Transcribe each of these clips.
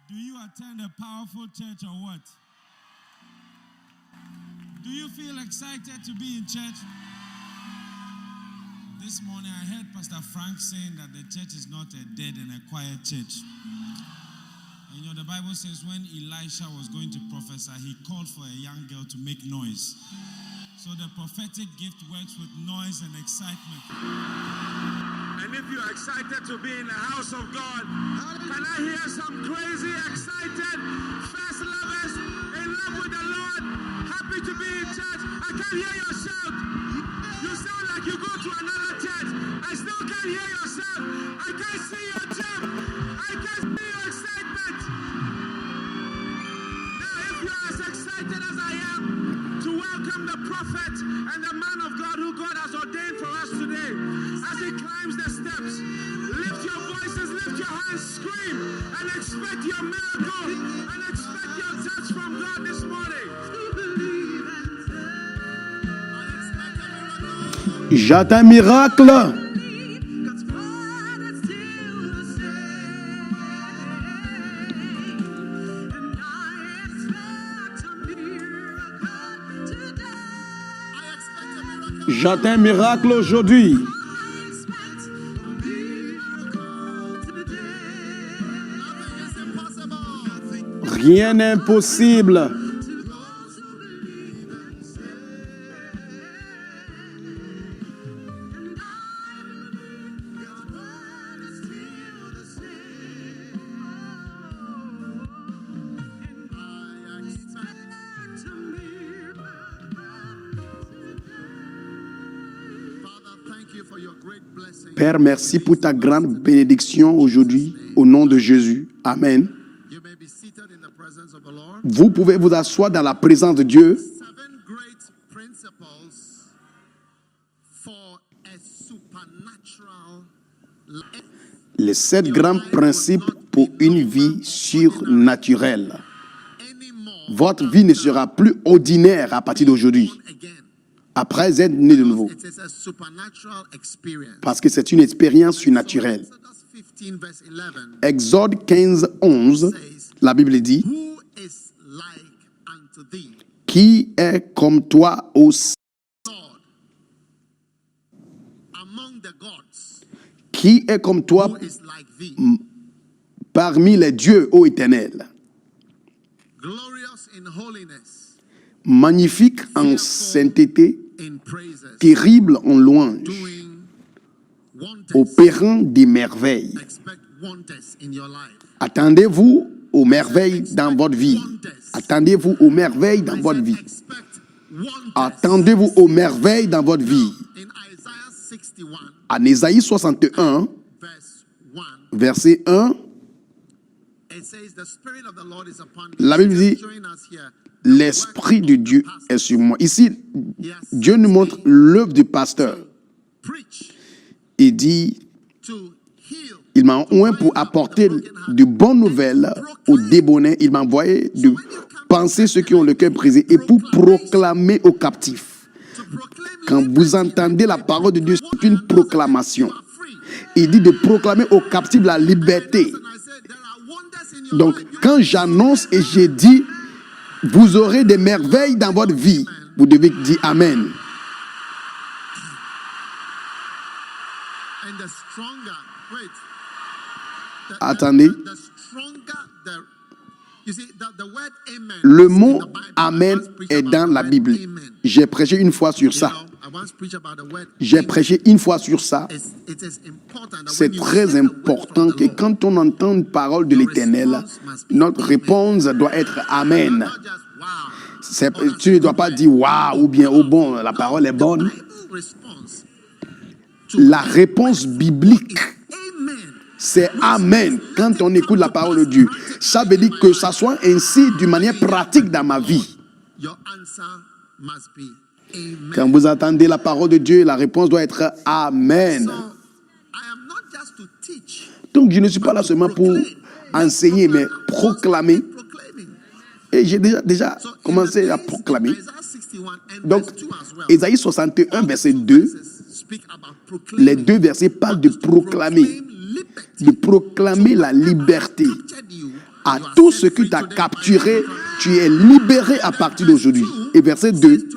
Do you attend a powerful church or what? Do you feel excited to be in church? This morning I heard Pastor Frank saying that the church is not a dead and a quiet church. And you know, the Bible says when Elisha was going to prophesy, he called for a young girl to make noise. So the prophetic gift works with noise and excitement. And if you're excited to be in the house of God, can I hear some crazy, excited, fast lovers in love with the Lord, happy to be in church? I can't hear your shout. You sound like you go to another church. I still can't hear your shout. I can't see your jump. I can't see your excitement. Now, if you are as excited as I am to welcome the prophet and the man of God who God has ordained for us today, as he climbs the steps, lift your voices, lift your hands, scream, and expect your miracle, and expect your touch from God this morning. J'attends un miracle. J'attends un miracle aujourd'hui. Rien n'est impossible. Père, merci pour ta grande bénédiction aujourd'hui, au nom de Jésus. Amen. Vous pouvez vous asseoir dans la présence de Dieu. Les 7 grands principes pour une vie surnaturelle. Votre vie ne sera plus ordinaire à partir d'aujourd'hui. Après être né de nouveau. Parce que c'est une expérience surnaturelle. Exode 15, 11, la Bible dit, qui est comme toi ô Qui est comme toi parmi les dieux, ô Éternel? Magnifique en sainteté, terrible en louange, opérant des merveilles. Attendez-vous aux merveilles dans votre vie. Attendez-vous aux merveilles dans votre vie. Attendez-vous aux merveilles dans votre vie. En Ésaïe 61, verset 1, la Bible dit, l'Esprit de Dieu est sur moi. Ici, Dieu nous montre l'œuvre du pasteur. Il dit, il m'a envoyé pour apporter de bonnes nouvelles aux débonnés. Il m'a envoyé de penser ceux qui ont le cœur brisé et pour proclamer aux captifs. Quand vous entendez la parole de Dieu, c'est une proclamation. Il dit de proclamer aux captifs la liberté. Donc, quand j'annonce et j'ai dit, vous aurez des merveilles dans votre vie, vous devez dire Amen. Attendez. Le mot Amen est dans la Bible. J'ai prêché une fois sur ça. C'est très important que quand on entend une parole de l'Éternel, notre réponse doit être Amen. Tu ne dois pas dire waouh ou bien oh bon, la parole est bonne. La réponse biblique, c'est Amen quand on écoute la parole de Dieu. Ça veut dire que ça soit ainsi d'une manière pratique dans ma vie. Quand vous entendez la parole de Dieu, la réponse doit être Amen. Donc je ne suis pas là seulement pour enseigner, mais proclamer. Et j'ai déjà commencé à proclamer. Donc, Ésaïe 61, verset 2, les deux versets parlent de proclamer la liberté. À tout ce que tu as capturé, tu es libéré à partir d'aujourd'hui. Et verset 2,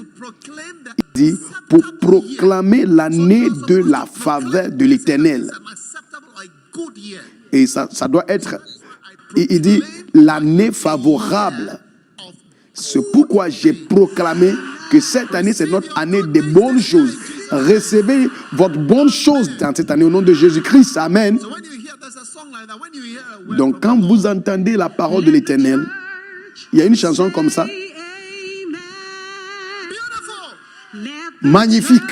il dit, pour proclamer l'année de la faveur de l'Éternel. Et ça doit être, il dit, l'année favorable. C'est pourquoi j'ai proclamé que cette année, c'est notre année de bonnes choses. Recevez votre bonne chose dans cette année au nom de Jésus-Christ. Amen. Donc, quand vous entendez la parole de l'Éternel, il y a une chanson comme ça. Magnifique.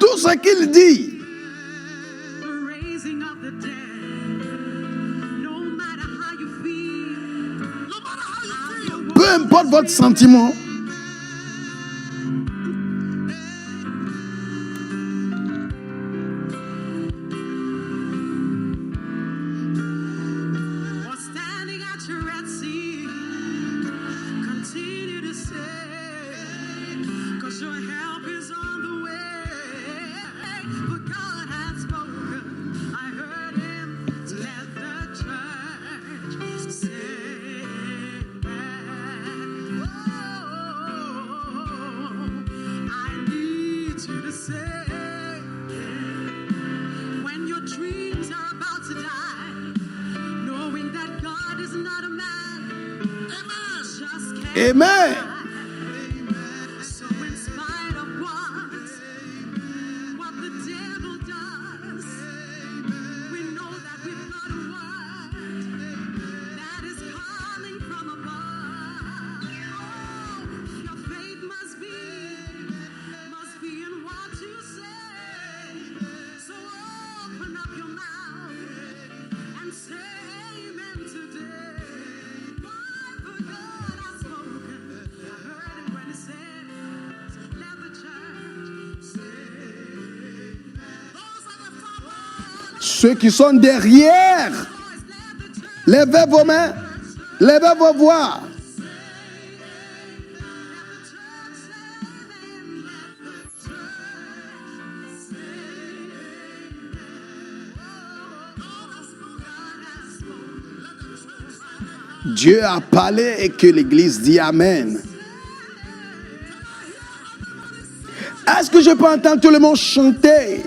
Tout ce qu'il dit. Peu importe votre sentiment, amen. Ceux qui sont derrière, levez vos mains, levez vos voix. Dieu a parlé et que l'Église dit Amen. Est-ce que je peux entendre tout le monde chanter?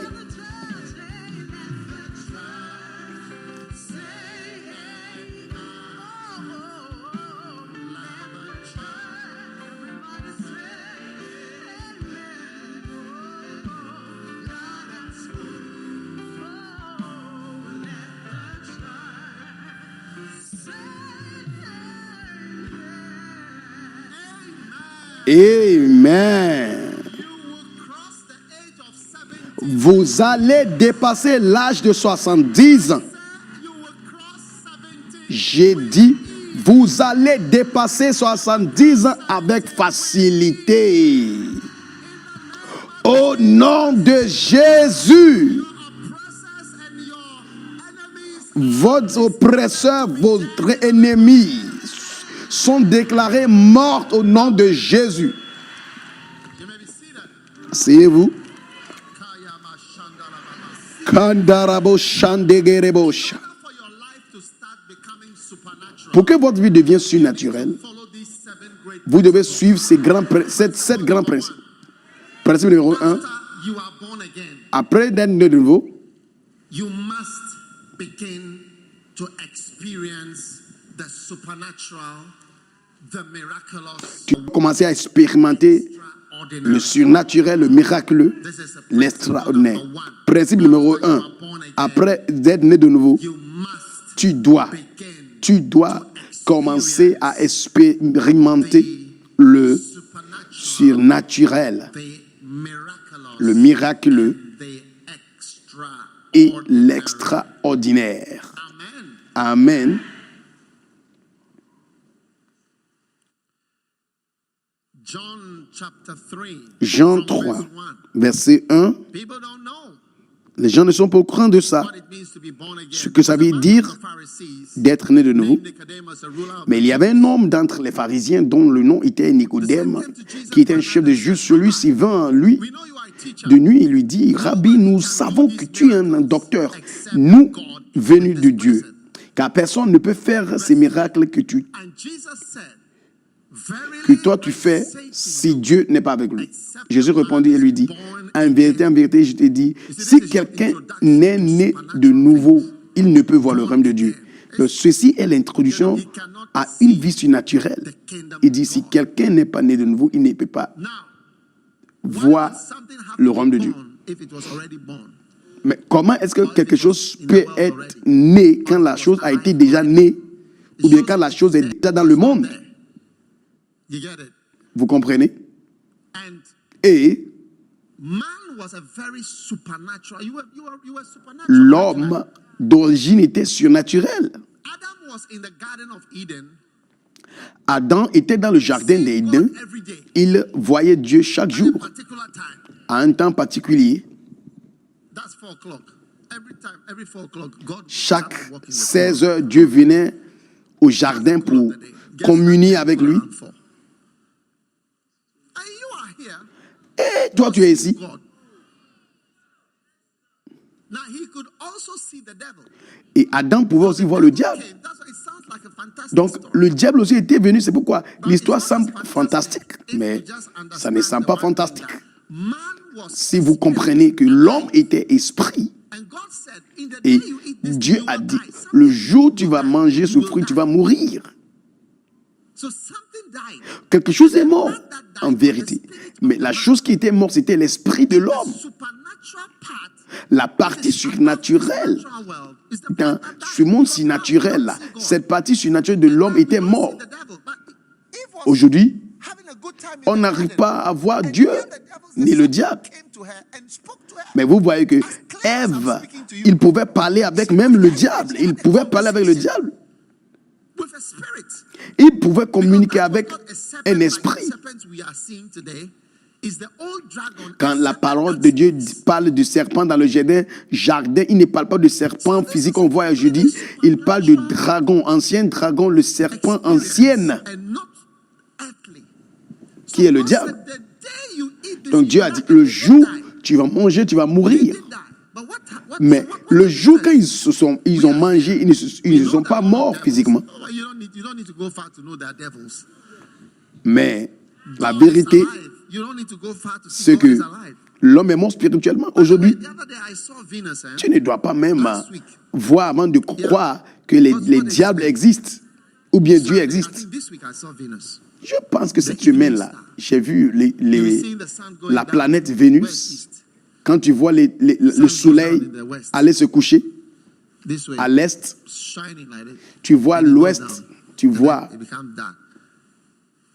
Amen. Vous allez dépasser l'âge de 70 ans. J'ai dit, vous allez dépasser 70 ans avec facilité. Au nom de Jésus. Votre oppresseur, votre ennemi sont déclarés morts au nom de Jésus. Asseyez-vous. Pour que votre vie devienne surnaturelle, vous devez suivre sept grands principes. Principe numéro 1. Après d'être né de nouveau, you must begin to experience the supernatural, the miraculous. Tu commences à expérimenter le surnaturel, le miraculeux, l'extraordinaire. Principe numéro 1. Après d'être né de nouveau, tu dois commencer à expérimenter le surnaturel, le miraculeux et l'extraordinaire. Amen. Jean 3, verset 1. People don't know Les gens ne sont pas au courant de ça, what it means to be born again. ce que ça veut dire d'être né de nouveau. Mais il y avait un homme d'entre les pharisiens dont le nom était Nicodème, qui était un chef de juge. Celui-ci vint à lui We know you are a teacher. de nuit et lui dit, Rabbi, nous savons que tu es un docteur, nous venus de Dieu, car personne ne peut faire ces miracles que And Jesus said, que Verily, toi tu I fais say to si you, Dieu n'est pas avec lui. Jésus répondit et lui dit, en vérité, je te dis, si quelqu'un n'est né de nouveau, il ne peut voir le règne de Dieu. Donc, ceci est l'introduction à une vie surnaturelle. Il dit, si quelqu'un n'est pas né de nouveau, il ne peut pas now, voir something le happened royaume de Dieu. born if it was already born. Mais comment est-ce que quelque chose peut être né quand la chose a été déjà née, ou bien quand la chose est déjà dans le monde? You get it? Vous comprenez? And Et man was a very supernatural. You were supernatural. l'homme d'origine était surnaturel. Adam was in the Garden of Eden. Adam était dans le jardin seeing d'Éden. God every day, Il voyait Dieu chaque at a jour, particular time. à un temps particulier. That's 4 o'clock. Every time, every 4 o'clock, God Chaque started walking the 16 heures, Dieu venait au jardin pour communier avec lui. And you are here. Et toi, tu es ici. God. Now he could also see the devil. Et Adam pouvait aussi voir le diable. Okay, that's why it sounds like a fantastic Donc, story. le diable aussi était venu. C'est pourquoi But l'histoire it's not semble fantastic fantastique. if you Mais just ça ne understand semble the pas one thing fantastique. that man was Si vous comprenez que l'homme était esprit, and God said, in the et day you eat this, Dieu you a will dit, die. Something le jour où tu vas will die. manger You ce will fruit, die. tu vas mourir. So something died. Quelque chose est mort, Man that died en was the vérité. spirit of Mais the la man. chose qui était morte, c'était l'esprit de The l'homme. supernatural part La partie surnaturelle natural world is the dans part that died. ce monde Because now we surnaturel, don't là, see God. cette partie surnaturelle de l'homme Now we était don't see morte. the devil. But Eve was Aujourd'hui, having a good time in on the n'arrive garden. pas à voir And Dieu here the devil said ni le something diable. came to her and spoke to her. Mais vous voyez que Ève, il pouvait parler avec même le diable. Il pouvait parler avec le diable. With a spirit. Il pouvait communiquer Because that avec was not a serpent un like the esprit. serpents we are seeing today. Is the old dragon. Quand a la serpent parole that de Dieu speaks. parle du serpent dans le jardin, il ne parle pas de serpent physique qu'on voit aujourd'hui. Il parle de dragon, ancien dragon, le serpent ancien, And not earthly. So qui est le God diable. said, the day you eat this, Donc Dieu you a will dit, die. le You jour will die. tu vas manger, tu vas They mourir. did die. But Mais what le is jour the quand difference? ils ont mangé, ils ne sont pas morts physiquement. Oh, you don't need to go far to know that devils. Mais la God is vérité, alive. You don't need to go far to see c'est God que is alive. l'homme est mort spirituellement. Aujourd'hui, The other day I saw Venus. tu ne dois pas même Last week. voir avant de croire que les diables existent ou bien Dieu I existe. think this week I saw Venus. Je pense que cette semaine-là, j'ai vu la planète Vénus. Quand tu vois le soleil aller se coucher This way, à l'est, shining like this. tu vois l'ouest, tu vois, It becomes dark.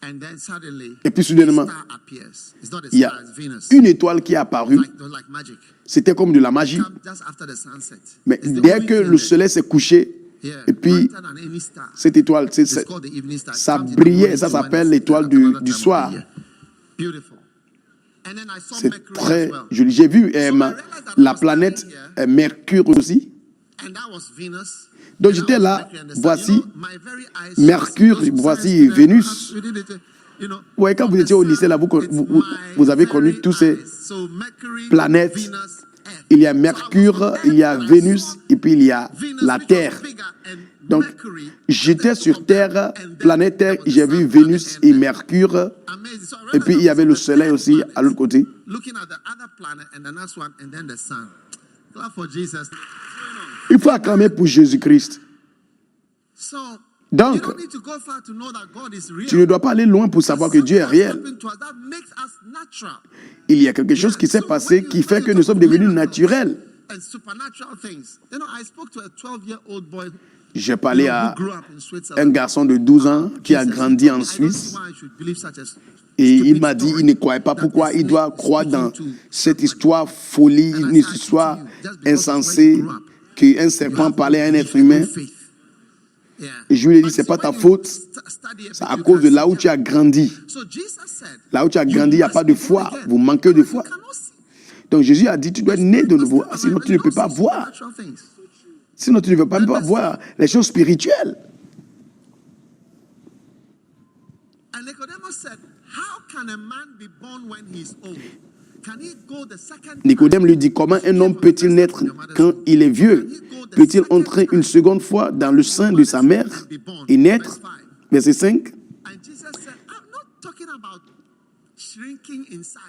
And then suddenly, et puis soudainement, a star appears. It's not a il y a star, it's Venus. une étoile qui est apparue. Like magic. C'était comme de la magie. Come just after the sunset. Mais It's the dès only que thing le that- soleil s'est couché, Yeah, et puis brighter than any star. cette étoile, It's called the evening star. It ça comes in the brillait, morning ça to when s'appelle it's l'étoile at another du time of the soir. year. Beautiful. And then I saw C'est Mercury très as well. joli. J'ai vu I realized that I la was planète standing here. Mercure aussi. And that was Venus. Donc And j'étais that was là, Mercury and the sun. voici You know, my very eyes Mercure, shone. Those voici science students, Vénus. we did it, you know, Ouais, quand from vous the étiez au sun, lycée, là, it's vous my avez connu very tous ces eyes. So Mercury, planètes. Venus, Earth. Il y a So I was Mercure, on il y a Earth and I Vénus, saw et puis il y a Venus, la which was Terre. bigger, and Donc, Mercury, j'étais the two sur of them, Terre, and then planète Terre, there was the j'ai sun, vu planet, Vénus and et then Mercure. amazing. So I Et realized puis il y that avait was le the soleil third aussi planet. à l'autre côté. Looking at the other planet and the next one and then the sun. Clap for Jesus. Il faut acclamer pour Jésus-Christ. So Donc, you don't need to go far to know that God is real. tu ne dois pas aller loin pour savoir que Dieu est réel. Something to us that makes us natural. Il y a quelque chose qui s'est passé qui fait que nous sommes devenus naturels. And supernatural things. You know, I spoke to a 12-year-old boy J'ai parlé who à grew up in un Switzerland. garçon de 12 ans qui a He says, grandi en I don't Suisse. know why I should believe such a Et il stupid m'a dit, story il ne croyait pas that pourquoi is il doit croire speaking dans to cette somebody. histoire folie, And une I said, histoire I told you, just because of where insensée, you grew up, qu'un you serpent have parlait à un no être belief, no humain. faith. Et je lui ai dit, c'est pas ta faute. C'est à cause de là où tu as grandi. Là où tu as grandi, il n'y a pas de foi. Vous manquez de foi. Donc Jésus a dit, tu dois être né de nouveau. Sinon, tu ne peux pas voir. Sinon, tu ne peux pas voir les choses spirituelles. Nicodème lui dit, comment un homme peut-il naître quand il est vieux? Peut-il entrer une seconde fois dans le sein de sa mère et naître? Verset 5.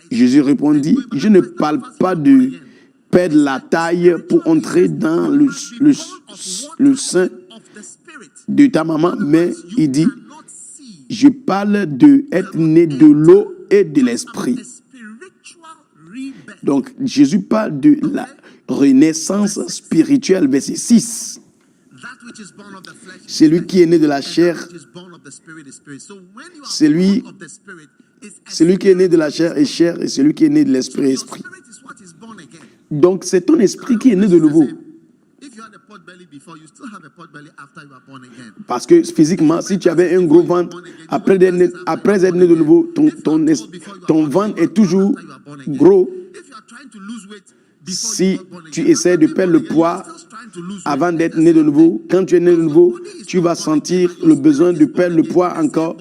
Jésus répondit, je ne parle pas de perdre la taille pour entrer dans le sein de ta maman, mais il dit, je parle de être né de l'eau et de l'esprit. Donc, Jésus parle de la renaissance spirituelle, verset 6. Celui qui est né de la chair, celui qui est né de la chair est chair, et celui qui est né de l'esprit est esprit. Donc, c'est ton esprit qui est né de nouveau. Parce que physiquement, si tu avais un gros ventre, après être né de nouveau, ton ventre est toujours gros. Si tu essaies de perdre le poids avant d'être né de nouveau, quand tu es né de nouveau, tu vas sentir le besoin de perdre le poids encore.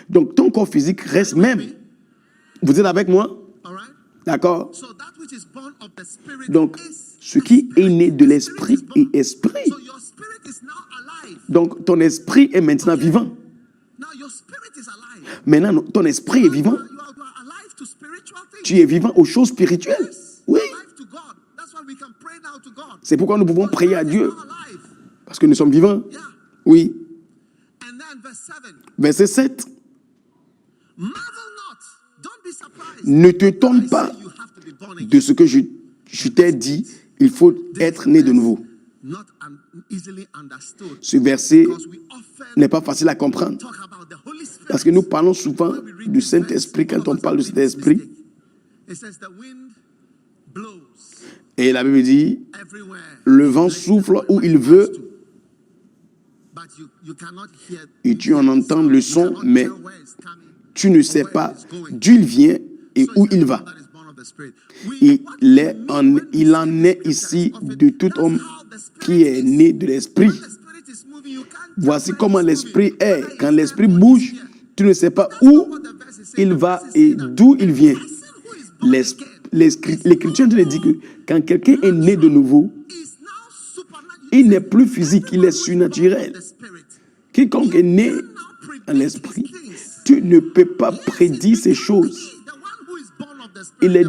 Donc, ton corps physique reste même. Vous êtes avec moi? D'accord? Donc, ce qui est né de l'esprit est esprit. Donc, ton esprit est maintenant vivant. Maintenant, ton esprit est vivant. Tu es vivant aux choses spirituelles. Oui. C'est pourquoi nous pouvons prier à Dieu. Parce que nous sommes vivants. Oui. Verset 7. Ne t'étonne pas de ce que je t'ai dit. Il faut être né de nouveau. Ce verset n'est pas facile à comprendre. Parce que nous parlons souvent du Saint-Esprit quand on parle du Saint-Esprit. Et la Bible dit, le vent souffle où il veut et tu en entends le son, mais tu ne sais pas d'où il vient et où il va. Il en est ici de tout homme qui est né de l'esprit. Voici comment l'esprit est. Quand l'esprit bouge, tu ne sais pas où il va et d'où il vient. L'Écriture te dit que quand quelqu'un est né de nouveau, il n'est plus physique, il est surnaturel. Quiconque est né en l'esprit, tu ne peux pas prédire ces choses. Il est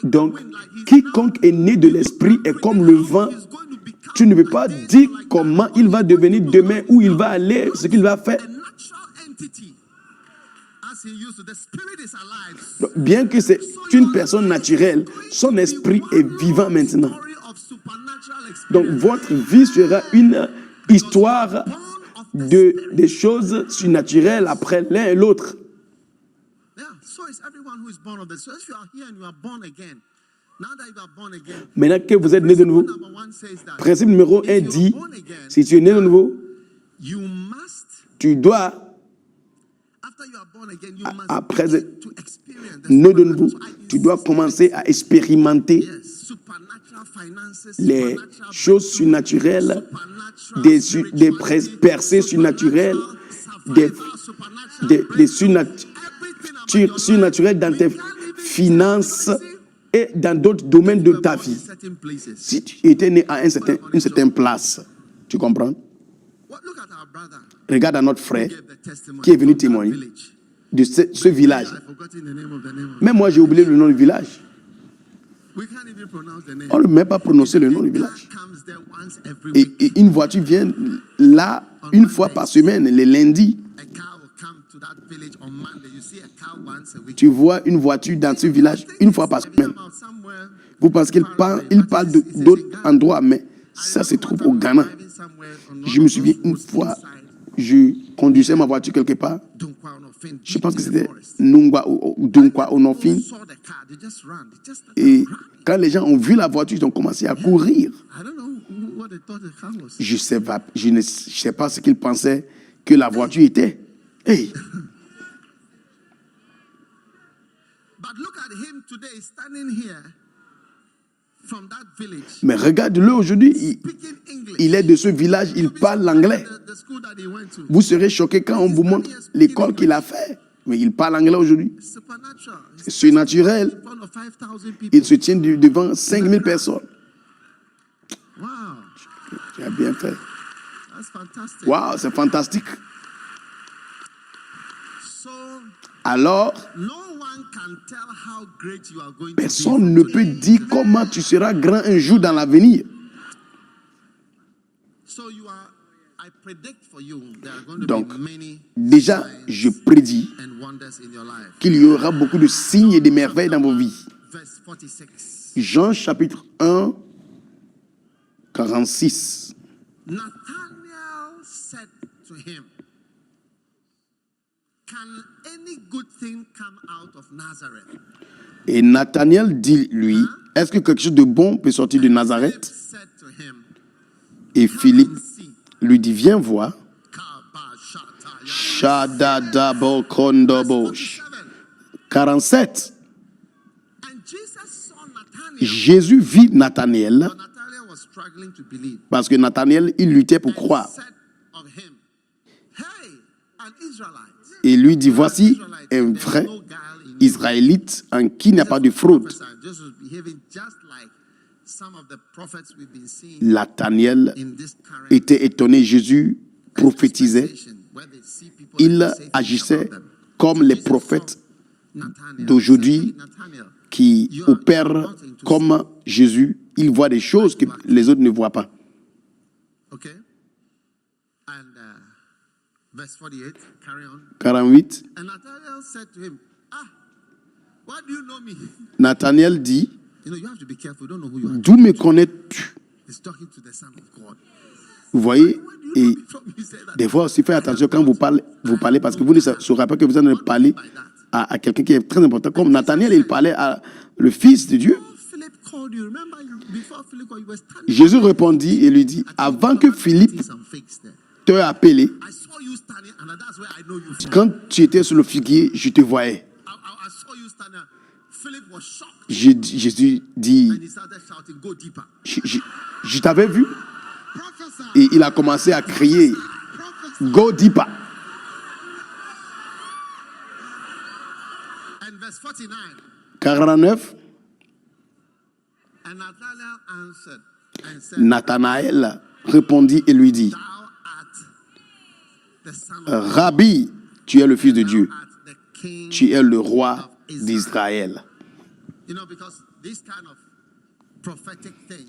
Donc, quiconque est né de l'esprit est comme le vent. Tu ne peux pas dire comment il va devenir demain, où il va aller, ce qu'il va faire. Donc, bien que c'est une personne naturelle, son esprit est vivant maintenant. Donc, votre vie sera une histoire des choses surnaturelles après l'un et l'autre. Maintenant que vous êtes né de nouveau, principe numéro 1 dit, si tu es né de nouveau, tu dois, après être né de nouveau, tu dois commencer à expérimenter les choses surnaturelles, des percées surnaturelles, des surnaturelles dans tes finances et dans d'autres domaines de ta vie. Si tu étais né à une certaine place, tu comprends? Regarde à notre frère qui est venu témoigner de ce village. Même moi, j'ai oublié le nom du village. On ne peut même pas prononcer le nom du village. Et une voiture vient là une fois par semaine, les lundis. Tu vois une voiture dans ce village une fois par semaine. Vous pensez qu'il parle d'autres endroits, mais ça se trouve au Ghana. Je me souviens une fois, je conduisais ma voiture quelque part. Je pense que c'était Nungwa ou Dunkwa Onofin. Et quand les gens ont vu la voiture, ils ont commencé à courir. Je ne sais pas ce qu'ils pensaient que la voiture était. Hey. Mais regarde-le aujourd'hui, il est de ce village, il parle l'anglais. Vous serez choqués quand on vous montre l'école qu'il a fait. Mais il parle anglais aujourd'hui. C'est surnaturel. Il se tient devant 5000 personnes. Tu as bien fait. Wow, c'est fantastique. Alors, personne ne peut dire comment tu seras grand un jour dans l'avenir. Donc, déjà, je prédis qu'il y aura beaucoup de signes et de merveilles dans vos vies. Jean chapitre 1, 46. Nathanael said to him, "Can any good thing come out of Nazareth?" Et Nathanaël dit lui, est-ce que quelque chose de bon peut sortir de Nazareth? Et Philippe lui dit, viens voir. Shadadabo kondobosh. 47. Jésus vit Nathanaël parce que Nathanaël, il luttait pour croire. Et lui dit, voici un vrai Israélite en qui il n'y a pas de fraude. Nathanaël était étonné. Jésus prophétisait. Il agissait comme les prophètes d'aujourd'hui qui opèrent comme Jésus. Il voit des choses que les autres ne voient pas. Okay. And verse 48, carry on. 48. And Nathanael said to him, what do you know me? Nathanaël dit, you have to be careful, you don't know who you are. d'où me connais-tu? He's talking to the Son of God. Vous voyez, et des fois aussi, faites attention quand vous parlez parce que vous ne saurez pas que vous allez parler à quelqu'un qui est très important. Comme Nathanaël, il parlait à le Fils de Dieu. Jésus répondit et lui dit, avant que Philippe t'ait appelé, quand tu étais sur le figuier, je te voyais. Jésus dit, je t'avais vu. Et il a commencé à crier, go deeper. Verse 49. 49. Nathanaël répondit et lui dit, Rabbi, tu es le Fils de Dieu, tu es le roi d'Israël.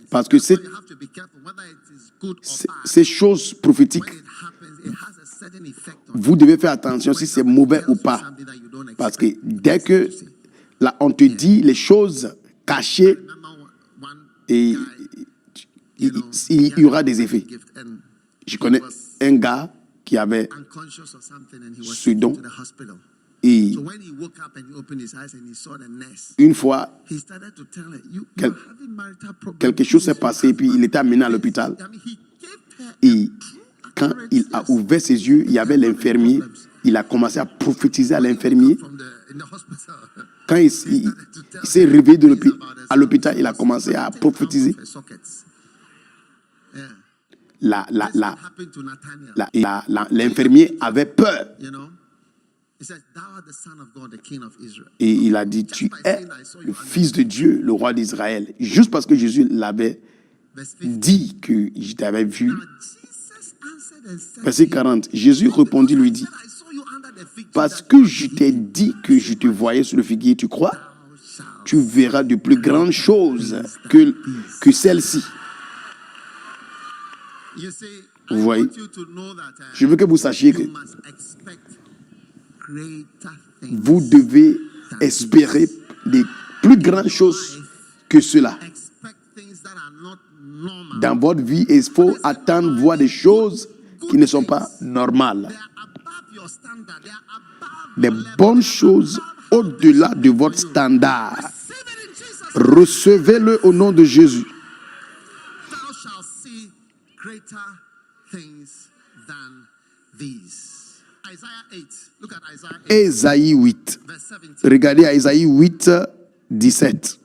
Parce que ces choses prophétiques, vous devez faire attention si c'est mauvais ou pas. Parce que dès que là, on te dit les choses cachées, et il y aura des effets. Je connais un gars qui avait ce don. Et une fois, quelque chose s'est passé et puis il était amené à l'hôpital. Et quand il a ouvert ses yeux, il y avait l'infirmier. Il a commencé à prophétiser à l'infirmier. Quand il s'est réveillé à l'hôpital, il a commencé à prophétiser. L'infirmier avait peur. Et il a dit, tu es le Fils de Dieu, le roi d'Israël. Juste parce que Jésus l'avait dit que je t'avais vu. Verset 40. Jésus répondit, lui dit, parce que je t'ai dit que je te voyais sur le figuier, tu crois? Tu verras de plus grandes choses que celle-ci. Vous voyez? Je veux que vous sachiez que vous devez espérer des plus grandes choses que cela. Dans votre vie, il faut attendre voir des choses qui ne sont pas normales. They are above your standard. They are above Des your level. bonnes choses au-delà de votre standard. Receive it in Jesus' name. Recevez-le au nom de Jésus. Thou shalt see greater things than these. Isaiah 8. Look at Isaiah 8, Ésaïe 8. verse 17. Regardez à Ésaïe 8, 17.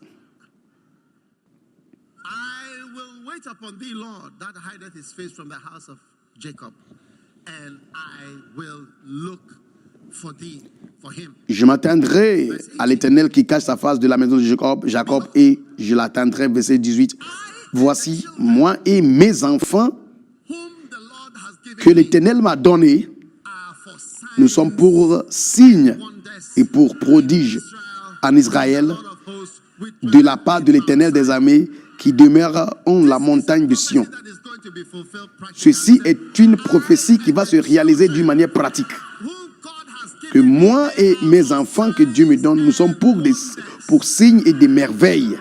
I will wait upon thee, Lord, that hideth his face from the house of Jacob, and I will look for thee, for him. Je m'attendrai à l'Éternel qui cache sa face de la maison de Jacob, et je l'attendrai. Verset 18. Voici, moi et mes enfants Whom the Lord has given que me l'Éternel m'a donnés, are for signs, nous sommes pour signes wonders, et pour prodiges en Israël Lord of hosts, with de la part de l'Éternel des armées qui demeure en la montagne de Sion. that is going to be fulfilled Ceci practically. est une prophétie qui va se réaliser d'une manière pratique. Whom God has Que given me moi et mes enfants que Dieu me donne, nous sommes pour signes et des merveilles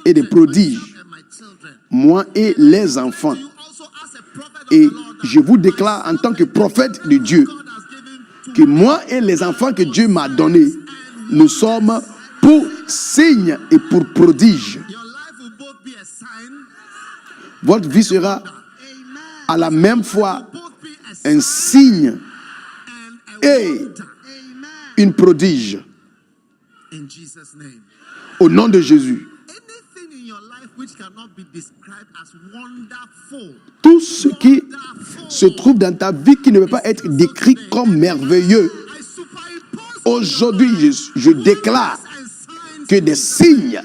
et des prodiges. and my children. Moi et les enfants. You also as a prophet of Et the Lord, je vous déclare en tant que prophète de Dieu God has given to que moi et les enfants que Dieu m'a donnés, nous sommes pour signes et pour prodiges. your life will both be a sign, Votre vie sera amen, à la même fois both be a un signe and a et wonder. Amen. une prodige. In Jesus' name. Au nom de Jésus. Anything in your life which cannot be described as wonderful. Tout ce qui se trouve dans ta vie qui ne peut pas être décrit comme merveilleux. I superimpose Aujourd'hui, je déclare and signs. que des signes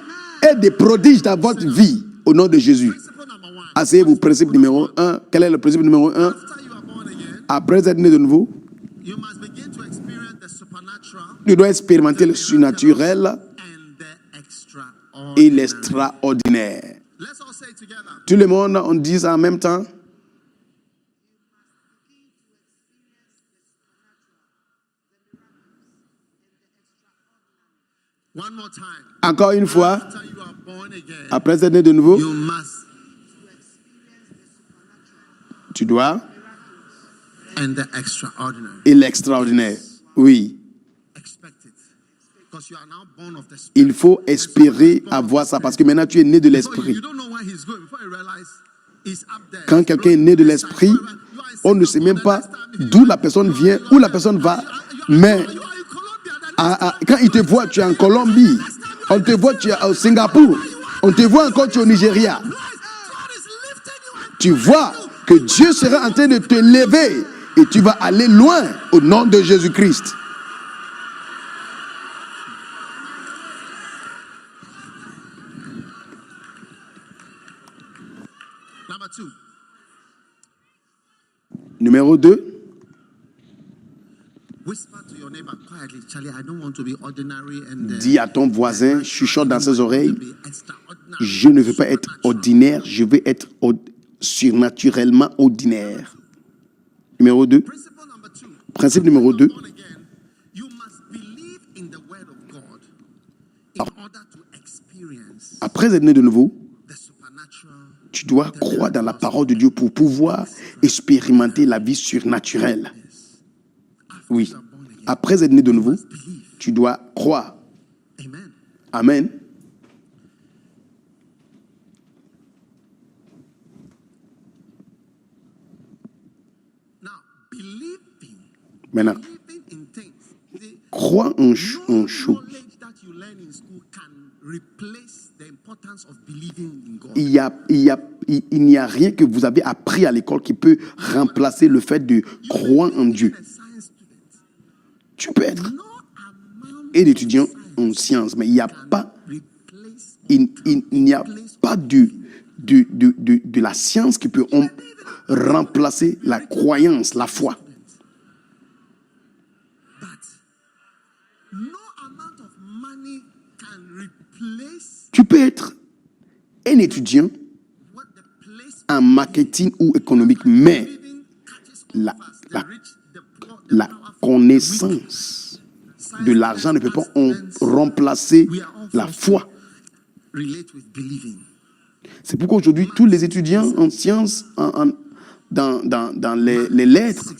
et des prodiges dans votre vie, au nom de Jésus. Principle number one. Asseyez-vous, principe numéro 1. Quel est le principe numéro 1? After you are born again, Après être né de nouveau, you must begin to experience the supernatural tu dois expérimenter le surnaturel and the extraordinary. et l'extraordinaire. Let's all say it together. Tout le monde, on dit ça en même temps. One more time. Encore une fois, After you are born again, après être né de nouveau, you must tu dois and the extraordinary. et l'extraordinaire. Oui, Expect it. Because you are now born of the Spirit. il faut espérer avoir ça parce que maintenant tu es né de Before l'esprit. you don't know where he's going. Before you realize he's up there. Quand quelqu'un est né de l'esprit, on ne sait même pas d'où la personne vient, où la personne va, mais quand il te voit, tu es en Colombie, on te voit, tu es au Singapour, on te voit encore, tu es au Nigeria. Tu vois que Dieu sera en train de te lever et tu vas aller loin au nom de Jésus-Christ. Number two. Numéro 2, Whisper to your neighbor quietly, Charlie, I don't want to be ordinary and dis à ton voisin, chuchote dans ses oreilles, be extraordinary. je ne veux pas être ordinaire, je veux être surnaturellement ordinaire. Numéro 2, Principle number two. principe numéro 2, Born again, you must believe in the word of God in order to experience après être né de nouveau, the supernatural. tu dois croire dans la parole de Dieu pour pouvoir expérimenter la vie surnaturelle. Oui. Après être né de nouveau, tu dois croire. Amen. Amen. Now, believing Maintenant, in things. The crois en chose. knowledge that you learn in school can replace the importance of believing in God. Il n'y a rien que vous avez appris à l'école qui peut remplacer le fait de croire en Dieu. A science student, Tu peux être no amount un étudiant en sciences, mais il n'y a pas, replace il n'y a pas de la science qui peut remplacer la croyance, la foi. but no amount of money can replace Tu peux être un étudiant what the place en marketing ou économique, mais even catches la, all of us, the la, rich, the poor, the la powerful, connaissance de l'argent ne peut pas remplacer la foi. relate with believing. C'est pourquoi aujourd'hui, tous les étudiants en sciences, dans les lettres,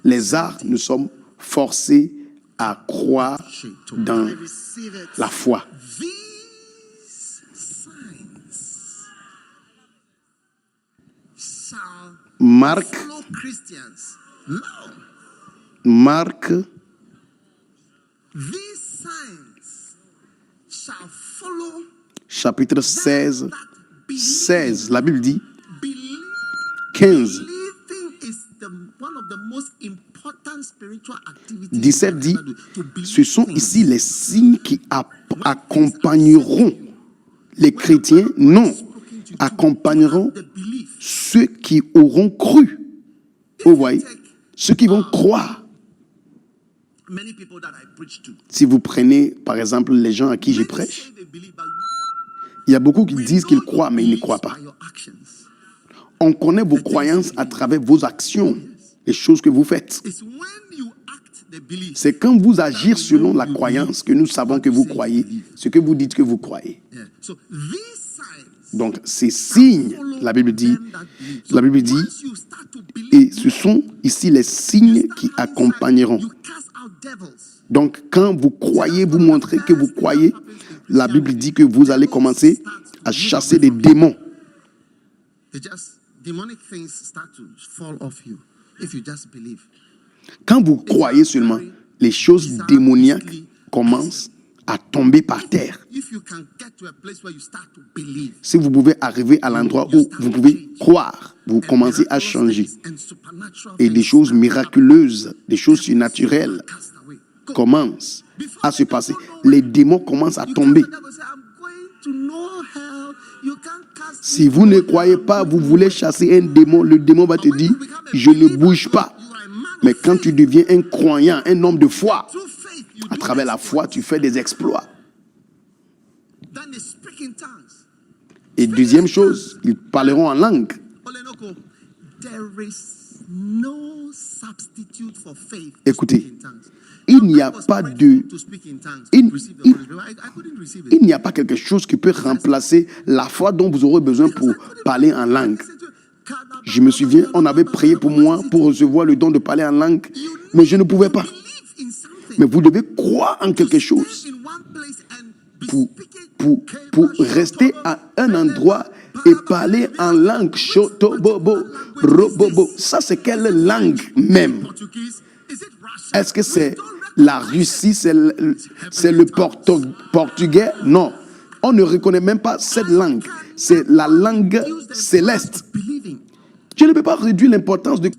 les arts, nous sommes forcés à croire dans la foi. These signs shall Marc, follow Christians. No. Marc, These signs shall follow chapitre 16, that believe. 16, la Bible dit Believe. 15, Believing is one of the most important spiritual activities 17 dit, you can ever do. To believe ce sont things. ici les signes qui accompagneront les chrétiens, non, accompagneront The belief. ceux qui auront cru. Vous voyez, ceux qui vont croire. Many people that I preach to. Si vous prenez, par exemple, les gens à qui je Many prêche, say they believe, but il y a beaucoup qui we disent know qu'ils your croient, mais ils ne beliefs croient pas. by your actions. On connaît vos croyances à travers vos actions, les choses que vous faites. It's when you act the belief. C'est quand vous agissez selon la croyance que nous savons que vous croyez, ce que vous dites que vous croyez. Yeah. So these signs Donc, ces signes, follow la Bible dit, them that believe. la Bible dit, Once you start to believe, et ce sont ici les signes qui accompagneront. you cast out devils. Donc, quand vous croyez, vous montrez que vous croyez, la Bible dit que vous allez commencer à chasser des démons. Demonic things start to fall off you if you just believe. Quand vous croyez seulement, les choses démoniaques commencent à tomber par terre. If you can get to a place where you start to believe, Si vous pouvez arriver à l'endroit où vous pouvez croire, vous commencez à changer. and supernatural Et des things choses miraculeuses, des choses surnaturelles cast away. Go. commencent à se passer. Les démons commencent à tomber. You can't say, I'm going to no hell. You can't cast Si vous ne croyez pas, vous voulez chasser un démon, le démon va te dire, je ne bouge pas. Mais quand tu deviens un croyant, un homme de foi, through faith. You à do travers la foi, tu fais des exploits. Then they speak in tongues. Et deuxième chose, ils parleront en langue. Olenoko, there is no substitute for faith. Écoutez, to speak in tongues. il n'y a I was pas praying de... to speak in tongues, il- to receive the il- Holy Spirit. I couldn't receive it. Il n'y a pas quelque chose qui peut remplacer la foi dont vous aurez besoin pour parler en langue. Je me souviens, on avait prié pour moi pour recevoir le don de parler en langue, mais je ne pouvais pas. Mais vous devez croire en quelque chose pour rester à un endroit et parler en langue. Shotobobo, robobo. Ça, c'est quelle langue même? Est-ce que c'est la Russie, c'est le portugais? Non. On ne reconnaît même pas cette langue. C'est la langue céleste. Je ne peux pas réduire l'importance de...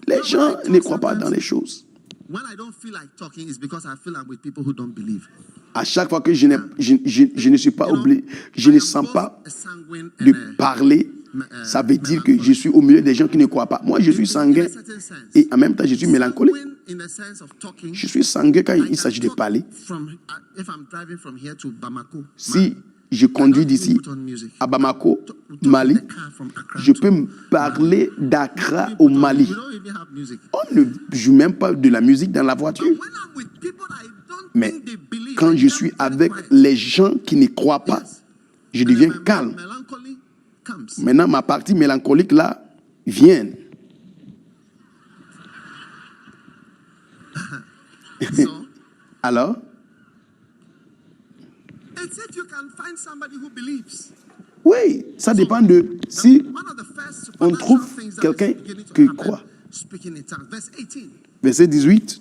Les gens ne croient pas dans les choses. When I don't feel like talking, it's because I feel I'm with people who don't believe. À chaque fois que je ne suis pas obligé, je ne sens pas de parler, ça veut dire que je suis au milieu des gens qui ne croient pas. Moi, je suis sanguin et en même temps, je suis mélancolique. Je suis sanguin quand il s'agit de parler. Si je conduis d'ici à Bamako, Mali, je peux me parler d'Accra au Mali. On ne joue même pas de la musique dans la voiture. Mais quand je suis avec les gens qui ne croient pas, je deviens calme. Maintenant, ma partie mélancolique là vient. Alors, oui, ça dépend de si on trouve quelqu'un qui croit. Verset 18,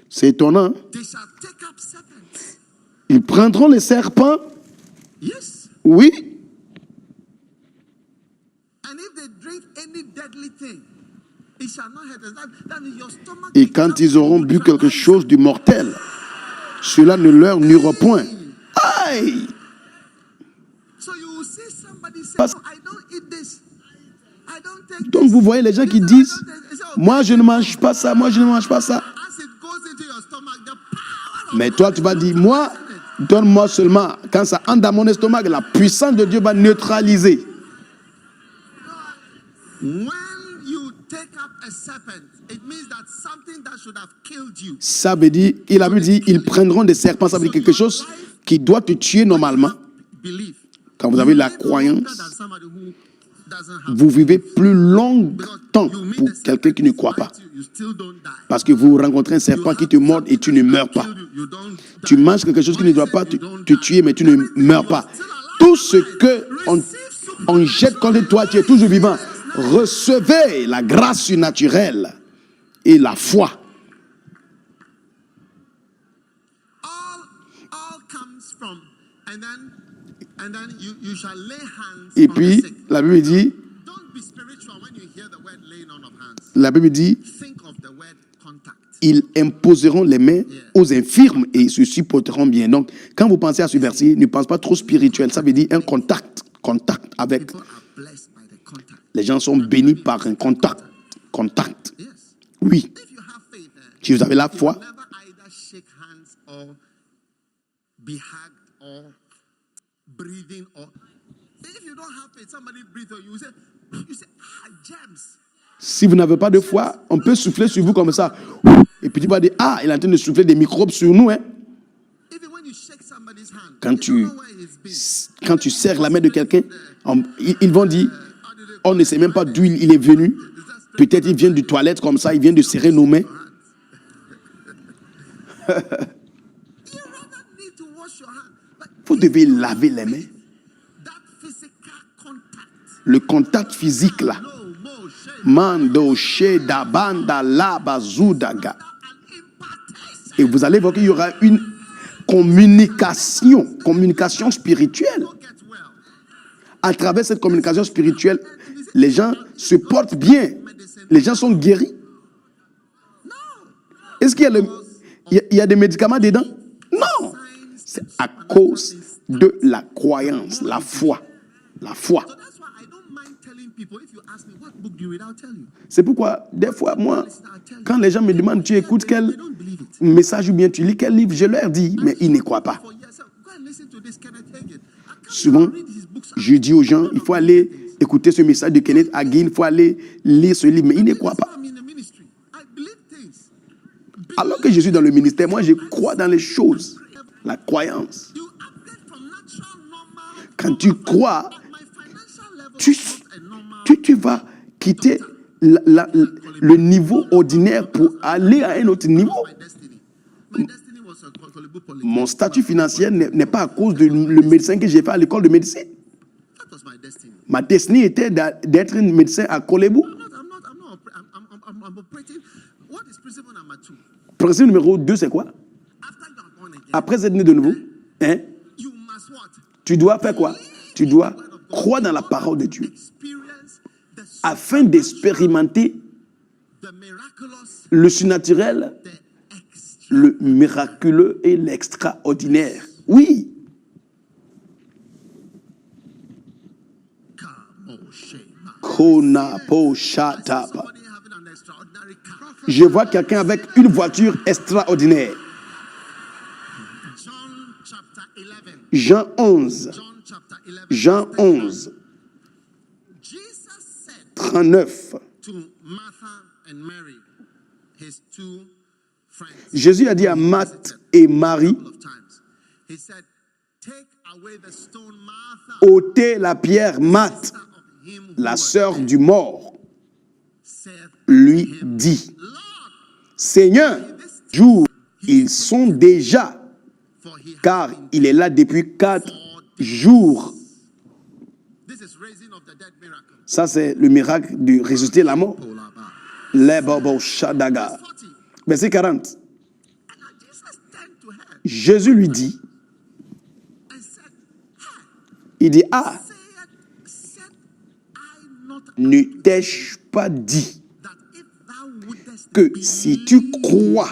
c'est étonnant. Ils prendront les serpents. Oui. Et quand ils auront bu quelque chose de mortel, cela ne leur nuira point. Aïe! Donc vous voyez les gens qui disent, moi je ne mange pas ça, moi je ne mange pas ça. Mais toi tu vas dire, moi, donne-moi seulement, quand ça entre dans mon estomac, la puissance de Dieu va neutraliser. Ça veut dire, il avait dit, ils prendront des serpents, ça veut dire quelque chose qui doit te tuer normalement. Quand vous avez la croyance vous vivez plus longtemps pour quelqu'un qui ne croit pas. Parce que vous rencontrez un serpent qui te mord et tu ne meurs pas. Tu manges quelque chose qui ne doit pas te tuer, mais tu ne meurs pas. Tout ce qu'on jette contre toi, tu es toujours vivant. Recevez la grâce surnaturelle et la foi. Et puis, la Bible dit, ils imposeront les mains aux infirmes et se supporteront bien. Donc, quand vous pensez à ce verset, ne pensez pas trop spirituel. Ça veut dire un contact avec. Les gens sont bénis par un contact. Oui. Si vous avez la foi, si vous n'avez pas de foi, on peut souffler sur vous comme ça. Et puis tu vas dire, ah, il est en train de souffler des microbes sur nous. Hein? Quand tu serres la main de quelqu'un, ils vont dire, on ne sait même pas d'où il est venu. Peut-être il vient du toilette comme ça, il vient de serrer nos mains. Vous devez laver les mains. Le contact physique là. Mando, Sheda, Banda, Laba, Zudaga. Et vous allez voir qu'il y aura une communication spirituelle. À travers cette communication spirituelle, les gens se portent bien. Les gens sont guéris. Est-ce qu'il y a des médicaments dedans? Non. C'est à cause de la croyance, la foi. La foi. C'est pourquoi, des fois, moi, quand les gens me demandent, tu écoutes quel message ou bien tu lis quel livre, je leur dis, mais ils ne croient pas. Souvent, je dis aux gens, il faut aller écouter ce message de Kenneth Hagin, il faut aller lire ce livre, mais ils ne croient pas. Alors que je suis dans le ministère, moi, je crois dans les choses, la croyance. Quand tu crois, tu vas quitter le niveau ordinaire pour aller à un autre niveau. Mon statut financier n'est pas à cause du médecin que j'ai fait à l'école de médecine. Ma destinée était d'être un médecin à Kolebou. Principe numéro 2, c'est quoi? Après être né de nouveau, tu dois faire quoi? Tu dois croire dans la parole de Dieu afin d'expérimenter le surnaturel, le miraculeux et l'extraordinaire. Oui. Je vois quelqu'un avec une voiture extraordinaire. Jean 11. Jean 11. 39. Jésus a dit à Marthe et Marie, ôtez la pierre. Marthe, la sœur du mort, lui dit, Seigneur, jour, ils sont déjà, car il est là depuis 4 jours. Ça, c'est le miracle de ressusciter la mort. Verset 40. Jésus lui dit, il dit, ah, ne t'ai-je pas dit que si tu crois,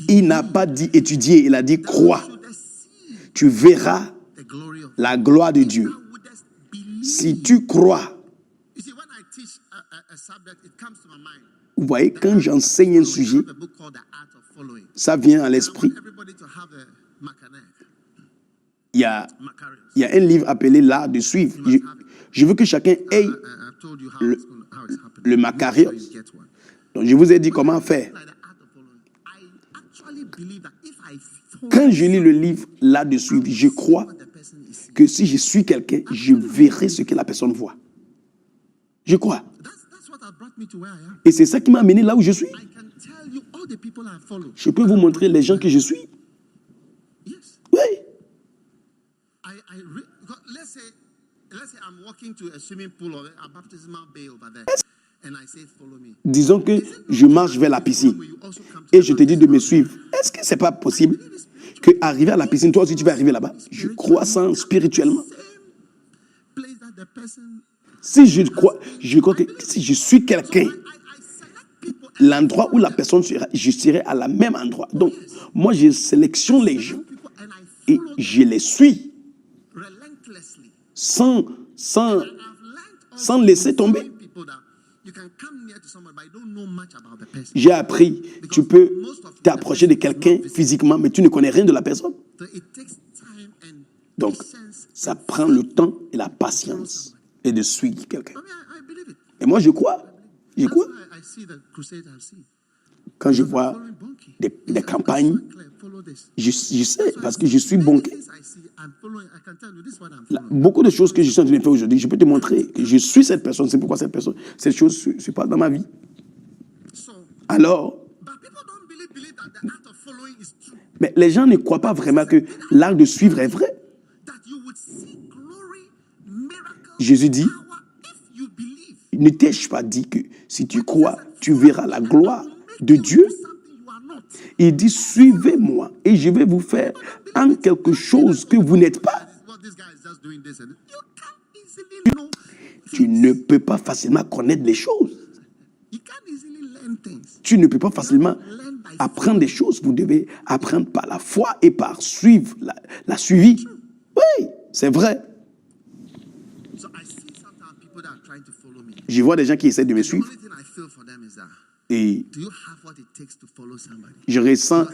il n'a pas dit étudier, il a dit crois, tu verras la gloire de Dieu. Si tu crois, vous voyez, quand j'enseigne un sujet, ça vient à l'esprit. Il y a un livre appelé L'art de suivre. Je veux que chacun ait le Macarios. Donc je vous ai dit comment faire. Quand je lis le livre L'art de suivre, je crois que si je suis quelqu'un, je verrai ce que la personne voit. Je crois. That's what has brought me to where I am. Et c'est ça qui m'a amené là où je suis. I can tell you all the people I follow. Je peux vous montrer les gens que je suis. Yes. Oui. Let's say I'm walking to a swimming pool or a baptismal bay over there, and I say, follow me. Disons que je marche vers la piscine et je te dis de me suivre. Est-ce que c'est pas possible que arriver à la piscine, toi aussi tu vas arriver là-bas? Je crois ça spirituellement. Place that the person. Si je crois que si je suis quelqu'un, l'endroit où la personne sera, je serai à la même endroit. Donc, moi, je sélectionne les gens et je les suis Relentlessly. sans I've learned sans laisser tomber. people that you can come near to someone, but you don't know much about the person. J'ai appris, tu peux t'approcher de quelqu'un physiquement, mais tu ne connais rien de la personne. So it takes time and Donc, patience. ça prend le temps et la patience et de suivre quelqu'un. I mean, I believe it. Et moi, je crois. Je That's crois. why I see the crusade I see. Quand je vois Following Bonky. des campagnes, Follow this. je sais parce que je suis bonqué. Things I see, I'm following. I can tell you this is what I'm Là, following. beaucoup de choses que je suis en train de faire aujourd'hui, je peux te montrer que je suis cette personne. C'est pourquoi cette chose se passe dans ma vie. So, Alors, but people don't believe that the act of following is true. mais les gens ne croient pas vraiment que l'art de suivre est vrai. That you would see glory, miracles, Jésus dit, power if you believe. ne t'ai-je pas dit que si tu crois, tu verras la gloire de Dieu? Something you are not. Il dit, suivez-moi et je vais vous faire en quelque chose que vous n'êtes pas. Well, this guy is just doing this, and you can't easily know. Tu ne peux pas facilement connaître les choses. You can't easily learn things. Tu ne peux pas facilement apprendre des choses. Vous devez apprendre par la foi et par suivre la suivi. Oui, c'est vrai. So I see sometimes people that are trying to follow me. Je vois des gens qui essaient de me The suivre only thing I feel for them is that et do you have what it takes to follow somebody? je ressens,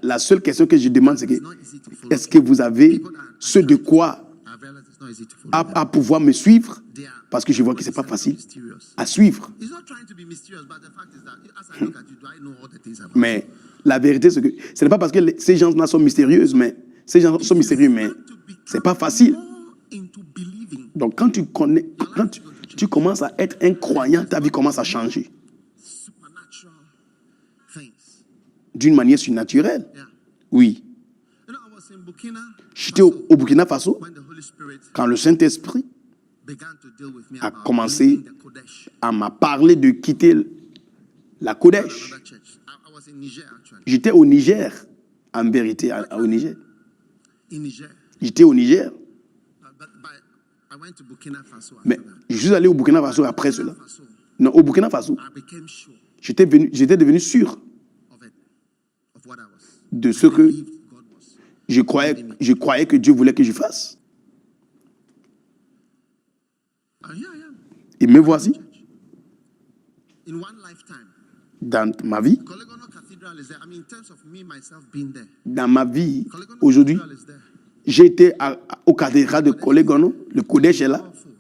la seule question que je demande, c'est que It's not easy to follow. est-ce que vous avez ce de quoi I've realized it's not easy to follow. à pouvoir me suivre? They are Parce que je vois que ce n'est pas facile mysterious. à suivre. He's not trying to be mysterious, but the fact is that as I look at you, do I know all the things about Mais la vérité, c'est que ce n'est pas parce que ces gens-là sont mystérieux, mais ce n'est pas facile. more into believing Donc, quand tu commences à être un croyant, ta vie commence à changer supernatural things? d'une manière surnaturelle. Yeah. Oui. You know, I was in Burkina J'étais au Burkina Faso when the Holy Spirit quand le Saint-Esprit began to deal with me a about commencé leaving the Kodesh, m'a parlé de quitter la Kodesh. another church. I was in Niger actually. J'étais au Niger, en vérité, au Niger. In Niger, J'étais au Niger, but I went to Burkina Faso after mais that. je suis allé au Burkina Faso après cela. Burkina Faso, Non, au Burkina Faso, I became sure j'étais devenu sûr of it, of what I was. de ce que Believed God was. je croyais que Dieu voulait que je fasse. And here I am. Et me voici, In one lifetime, dans ma vie, Kolegono Cathedral is there. I mean, in terms of me, myself being there. dans ma vie, Kolegono aujourd'hui, Cathedral is there. j'ai été au cathédrale de Kolegono, le Kodesh est là, Powerful.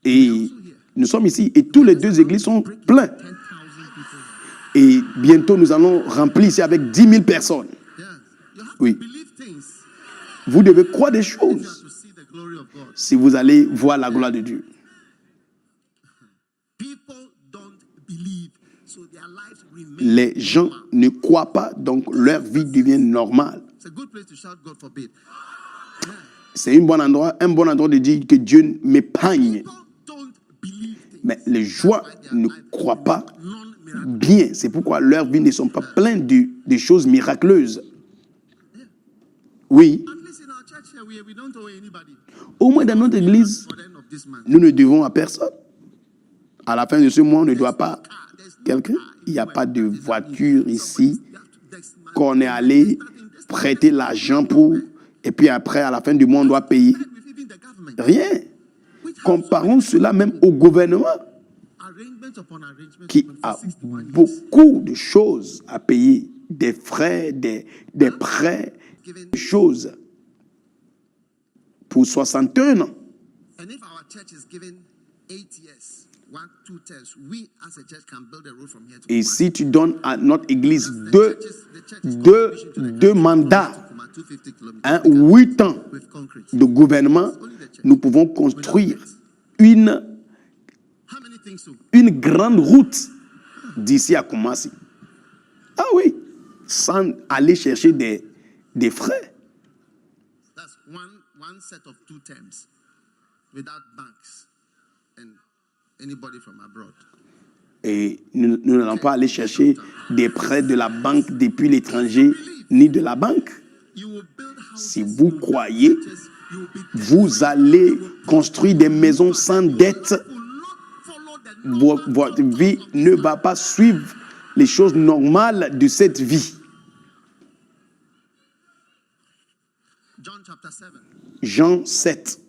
et nous sommes ici, et tous les deux églises sont pleins. 10,000 people. Et bientôt, nous allons remplir ici avec 10 000 personnes. Yeah. You have Oui. to believe things Vous devez croire des if you are choses to see the glory of God. si vous allez voir la gloire de Dieu. People don't believe, so their lives remain. Les gens normal. ne croient pas, donc leur vie devient normale. It's a good place to shout, God forbid. C'est un bon endroit de dire que Dieu m'épargne. People don't believe things. Mais les joies ne croient pas Non-miracle. bien. C'est pourquoi leurs vies ne sont pas pleines de choses miraculeuses. Oui, At least in our church here, we don't owe anybody. au moins dans notre église, For the end of this month. nous ne devons à personne. À la fin de ce mois, on ne doit pas quelqu'un. Il n'y a pas de voiture ici qu'on est allé prêter l'argent pour, et puis après, à la fin du mois, on doit payer. With even the government. Rien. Comparons cela même au gouvernement Arrangement upon arrangement qui for a 61 years. beaucoup de choses à payer, des frais, des prêts, des choses pour 61 ans. And if our church is given 8 years, Et si tu donnes à notre église deux mandats, 8 ans de gouvernement, nous pouvons construire une grande route d'ici à Kumasi. Ah oui, sans aller chercher des frais. That's one set of 2 terms without banks and anybody from abroad. Et nous n'allons pas aller chercher des prêts de la banque depuis l'étranger, ni de la banque. Si vous croyez, vous allez construire des maisons sans dette. Votre vie ne va pas suivre les choses normales de cette vie. Jean 7.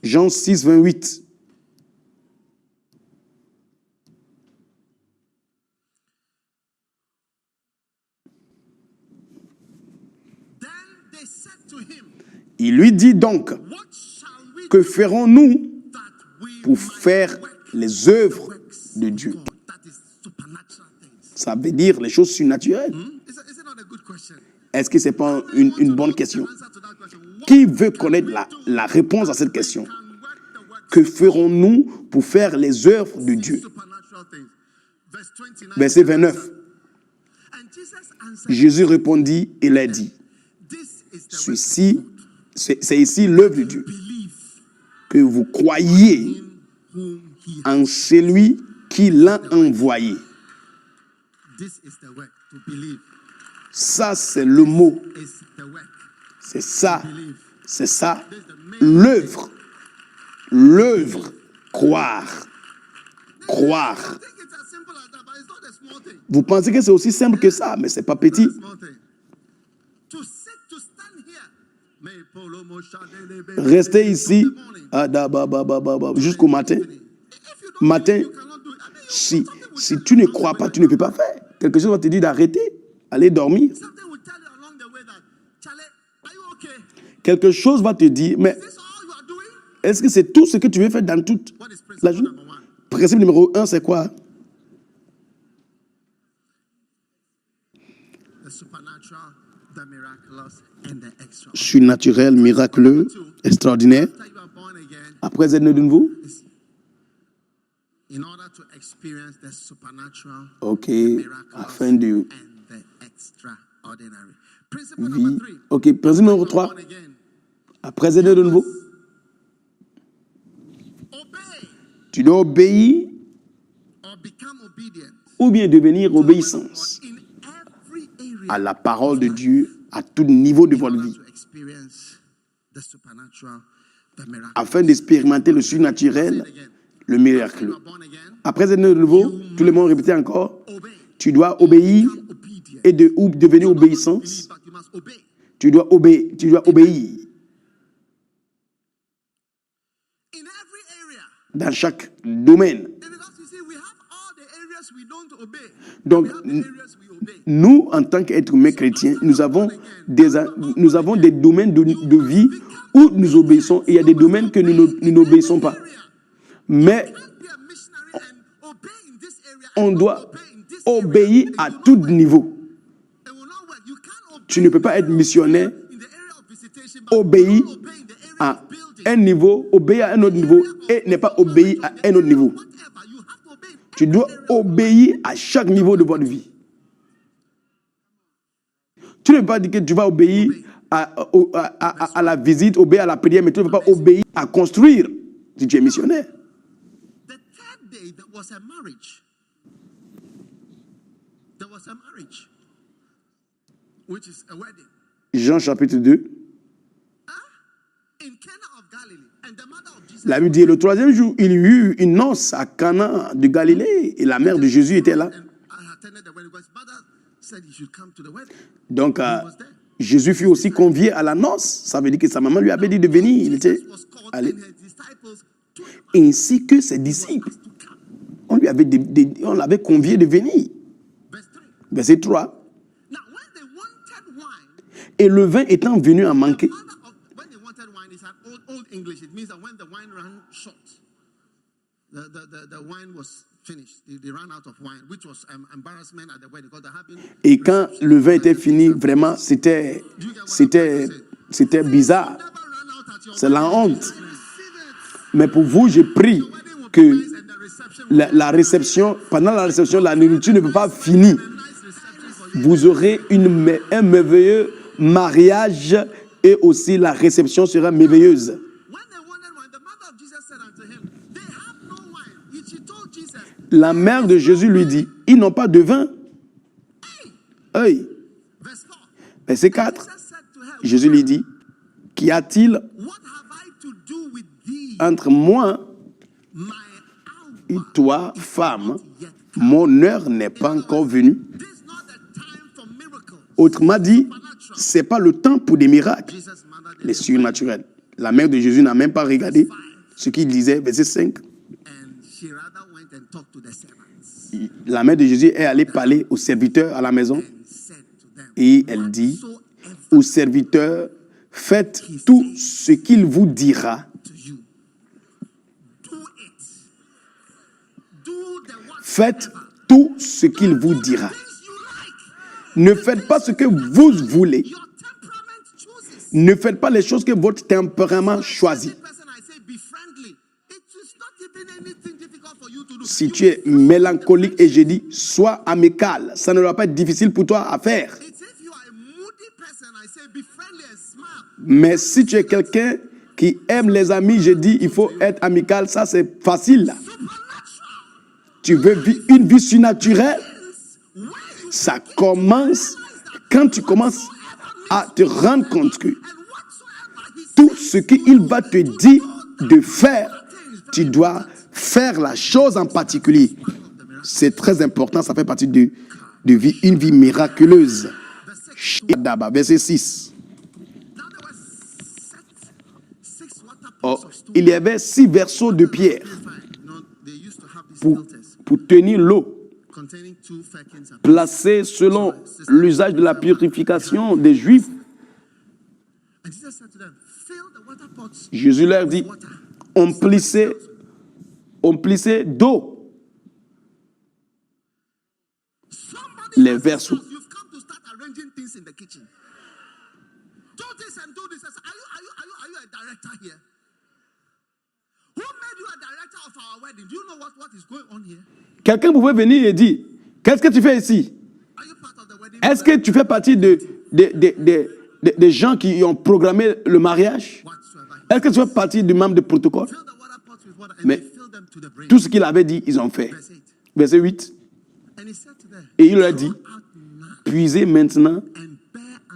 Jean 6, 28. Il lui dit donc, que ferons-nous pour faire les œuvres de Dieu? Ça veut dire les choses surnaturelles. Est-ce que ce n'est pas une bonne question? Qui veut connaître la réponse à cette question? Que ferons-nous pour faire les œuvres de Dieu? Verset 29. Jésus répondit et leur dit, c'est ici l'œuvre de Dieu, que vous croyez en celui qui l'a envoyé. Ça, c'est le mot. C'est ça, l'œuvre. L'œuvre, croire. Vous pensez que c'est aussi simple que ça, mais ce n'est pas petit. Restez ici jusqu'au matin. Si tu ne crois pas, tu ne peux pas faire. Quelque chose va te dire d'arrêter, aller dormir. Quelque chose va te dire, mais est-ce que c'est tout ce que tu veux faire dans toute la journée? Principe numéro 1, c'est quoi? Surnaturel, miraculeux, extraordinaire. Après être né de nouveau. Ok, afin de vie. Ok, principe numéro 3. Après être né de nouveau. Tu dois obéir ou bien devenir obéissance à la parole de Dieu à tout niveau de votre vie, afin d'expérimenter le surnaturel, le miracle. Après être né de nouveau, tout le monde répétait encore, tu dois obéir et devenir obéissance. Tu dois obéir. Dans chaque domaine. Donc, nous, en tant qu'êtres humains chrétiens, nous avons des domaines de vie où nous obéissons et il y a des domaines que nous n'obéissons pas. Mais on doit obéir à tout niveau. Tu ne peux pas être missionnaire, obéir à un niveau, obéir à un autre niveau et ne pas obéir à un autre niveau. Tu dois obéir à chaque niveau de votre vie. Tu ne peux pas dire que tu vas obéir à la visite, obéir à la prière, mais tu ne peux pas obéir à construire si tu es missionnaire. Jean chapitre 2. La Bible dit, le 3e jour, il y eut une noce à Cana de Galilée et la mère de Jésus était là. Donc, Jésus fut aussi convié à la noce. Ça veut dire que sa maman lui avait dit de venir. Il était allé. Ainsi que ses disciples. On l'avait convié de venir. Verset 3. Et le vin étant venu à manquer. short. The wine was finished. They ran out of wine, which was embarrassment at the wedding because they had been. Et quand le vin était fini, vraiment, c'était bizarre. C'est la honte. Mais pour vous, je prie que la réception, pendant la réception, la nourriture ne peut pas finir. Vous aurez un merveilleux mariage et aussi la réception sera merveilleuse. La mère de Jésus lui dit, ils n'ont pas de vin. Hey. Verset 4, Jésus lui dit, qu'y a-t-il entre moi et toi, femme? Mon heure n'est pas encore venue. Autrement dit, ce n'est pas le temps pour des miracles, les surnaturels. La mère de Jésus n'a même pas regardé ce qu'il disait, verset 5. La mère de Jésus est allée parler aux serviteurs à la maison et elle dit aux serviteurs, faites tout ce qu'il vous dira. Faites tout ce qu'il vous dira. Ne faites pas ce que vous voulez. Ne faites pas les choses que votre tempérament choisit. Si tu es mélancolique et je dis, sois amical, ça ne doit pas être difficile pour toi à faire. Mais si tu es quelqu'un qui aime les amis, je dis, il faut être amical, ça c'est facile. Tu veux vivre une vie surnaturelle? Ça commence quand tu commences à te rendre compte que tout ce qu'il va te dire de faire, tu dois faire la chose en particulier. C'est très important, ça fait partie de vie, une vie miraculeuse. Verset 6. Oh, il y avait 6 verseaux de pierre pour tenir l'eau, placés selon l'usage de la purification des Juifs. Jésus leur dit, emplissez d'eau les verseaux. Quelqu'un pouvait venir et dire, qu'est-ce que tu fais ici? Est-ce que tu fais partie des gens qui ont programmé le mariage? Est-ce que tu fais partie du membre de protocole? Mais tout ce qu'il avait dit, ils ont fait. Verset 8. Et il leur a dit, puisez maintenant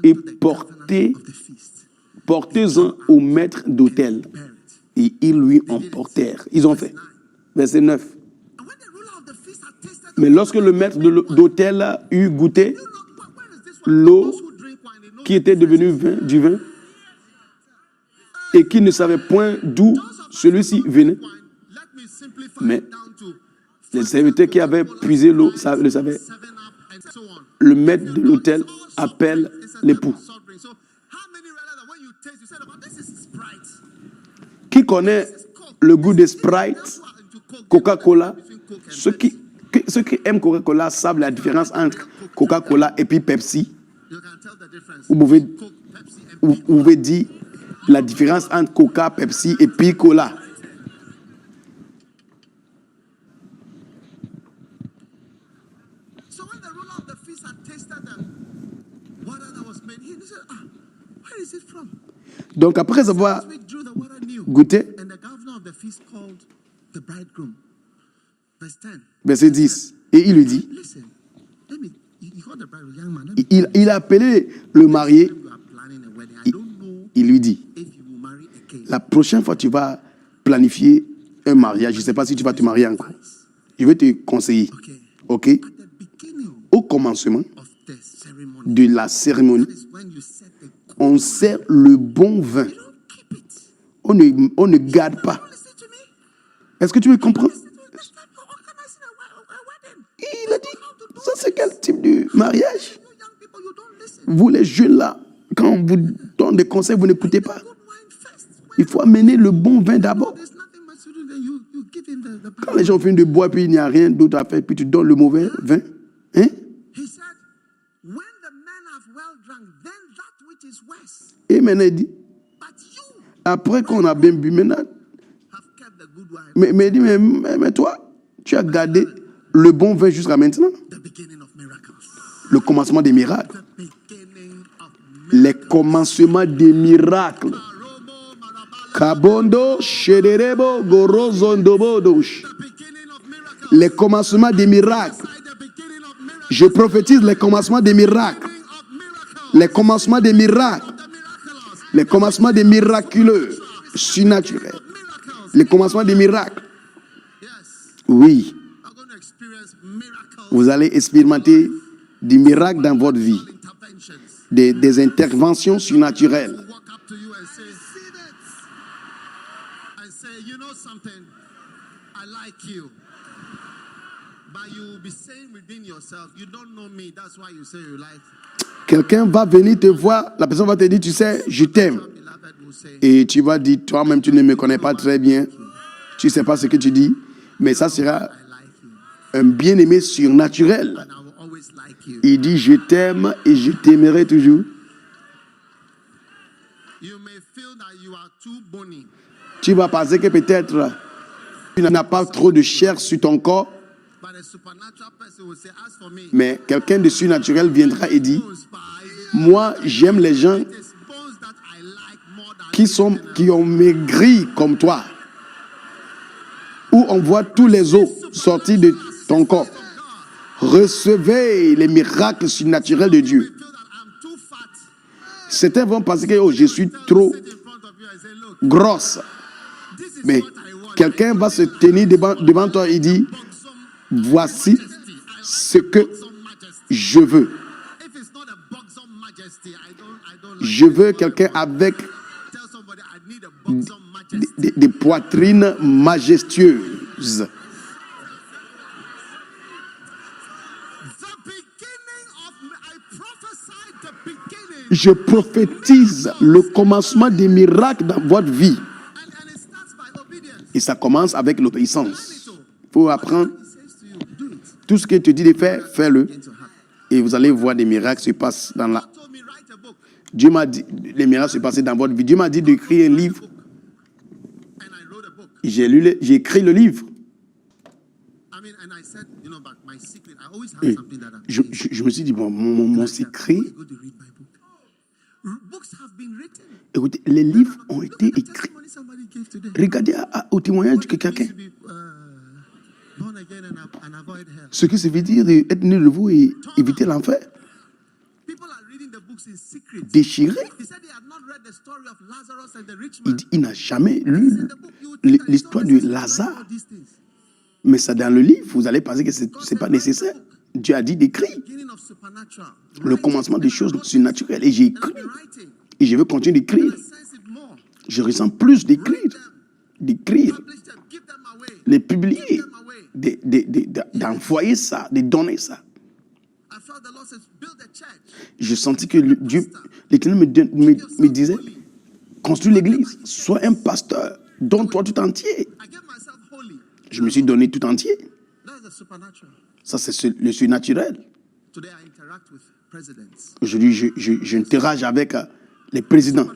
et portez-en au maître d'hôtel. Et ils lui emportèrent. Ils ont fait. Verset 9. Mais lorsque le maître d'hôtel eut goûté l'eau qui était devenue du vin et qui ne savait point d'où celui-ci venait, mais les serviteurs qui avaient puisé l'eau le savaient. Le maître de l'hôtel appelle l'époux. Qui connaît le goût de Sprite, Coca-Cola? Ceux qui aiment Coca-Cola savent la différence entre Coca-Cola et puis Pepsi. Vous pouvez dire la différence entre Coca, Pepsi et puis Cola. Donc après avoir goûté, verset 10, et il lui dit, il a appelé le marié, il lui dit, la prochaine fois tu vas planifier un mariage, je ne sais pas si tu vas te marier encore, je vais te conseiller, ok? Au commencement de la cérémonie, on sert le bon vin. On ne garde pas. Est-ce que tu me comprends? Il a dit, ça c'est quel type de mariage? Vous les jeunes là, quand on vous donne des conseils, vous n'écoutez pas. Il faut amener le bon vin d'abord. Quand les gens finissent de boire, puis il n'y a rien d'autre à faire, puis tu donnes le mauvais vin. Hein? Et maintenant, il dit, après qu'on a bien bu, maintenant, mais il dit, mais toi, tu as gardé le bon vin jusqu'à maintenant. Le commencement des miracles. Les commencements des miracles. Kabondo, Shederebo, Gorozondobodosh. Les commencements des miracles. Je prophétise les commencements des miracles. Les commencements des miracles. Les commencements des miraculeux, surnaturels. Les commencements des miracles. Oui. Vous allez expérimenter des miracles dans votre vie. Des interventions surnaturelles. Quelqu'un va venir te voir, la personne va te dire, tu sais, je t'aime. Et tu vas dire, toi-même, tu ne me connais pas très bien. Tu ne sais pas ce que tu dis. Mais ça sera un bien-aimé surnaturel. Il dit, je t'aime et je t'aimerai toujours. Tu vas penser que peut-être tu n'as pas trop de chair sur ton corps. Mais quelqu'un de surnaturel viendra et dit, moi, j'aime les gens qui ont maigri comme toi. Où on voit tous les os sortir de ton corps. Recevez les miracles surnaturels de Dieu. Certains vont penser que je suis trop grosse. Mais quelqu'un va se tenir devant toi et dit, voici ce que je veux. Je veux quelqu'un avec des poitrines majestueuses. Je prophétise le commencement des miracles dans votre vie. Et ça commence avec l'obéissance. Il faut apprendre. Tout ce qu'il te dit de faire, fais-le. Et vous allez voir des miracles se passer dans la... Dieu m'a dit, les miracles se passer dans votre vie. Dieu m'a dit d'écrire un livre. J'ai écrit le livre. Et je me suis dit, bon, mon secret... Écoutez, les livres ont été écrits. Regardez au témoignage de quelqu'un. Ce que ça veut dire être né de vous et éviter l'enfer. Déchiré. Il dit, il n'a jamais lu l'histoire de Lazare. Mais ça dans le livre, vous allez penser que ce n'est pas nécessaire. Dieu a dit d'écrire le commencement des choses surnaturelles. Et j'ai écrit. Et je veux continuer d'écrire. Je ressens plus d'écrire. Les publier. D'envoyer ça, de donner ça. Je sentis que Dieu, l'Éternel me disait, construis l'église, sois un pasteur, donne-toi tout entier. Je me suis donné tout entier. Ça, c'est le surnaturel. Aujourd'hui, j'interagis avec les présidents.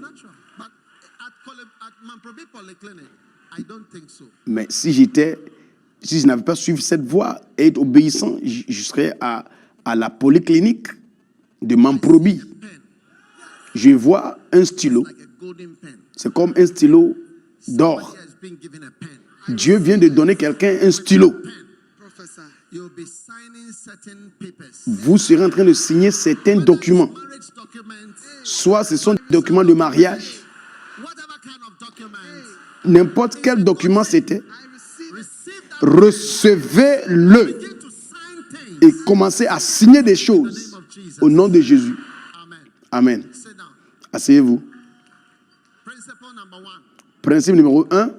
Mais si je n'avais pas suivi cette voie et être obéissant, je serais à la polyclinique de Mamprobi. Je vois un stylo. C'est comme un stylo d'or. Dieu vient de donner quelqu'un un stylo. Vous serez en train de signer certains documents. Soit ce sont des documents de mariage. N'importe quel document c'était. Recevez-le et commencez à signer des choses au nom de Jésus. Amen. Asseyez-vous. Principe numéro 1.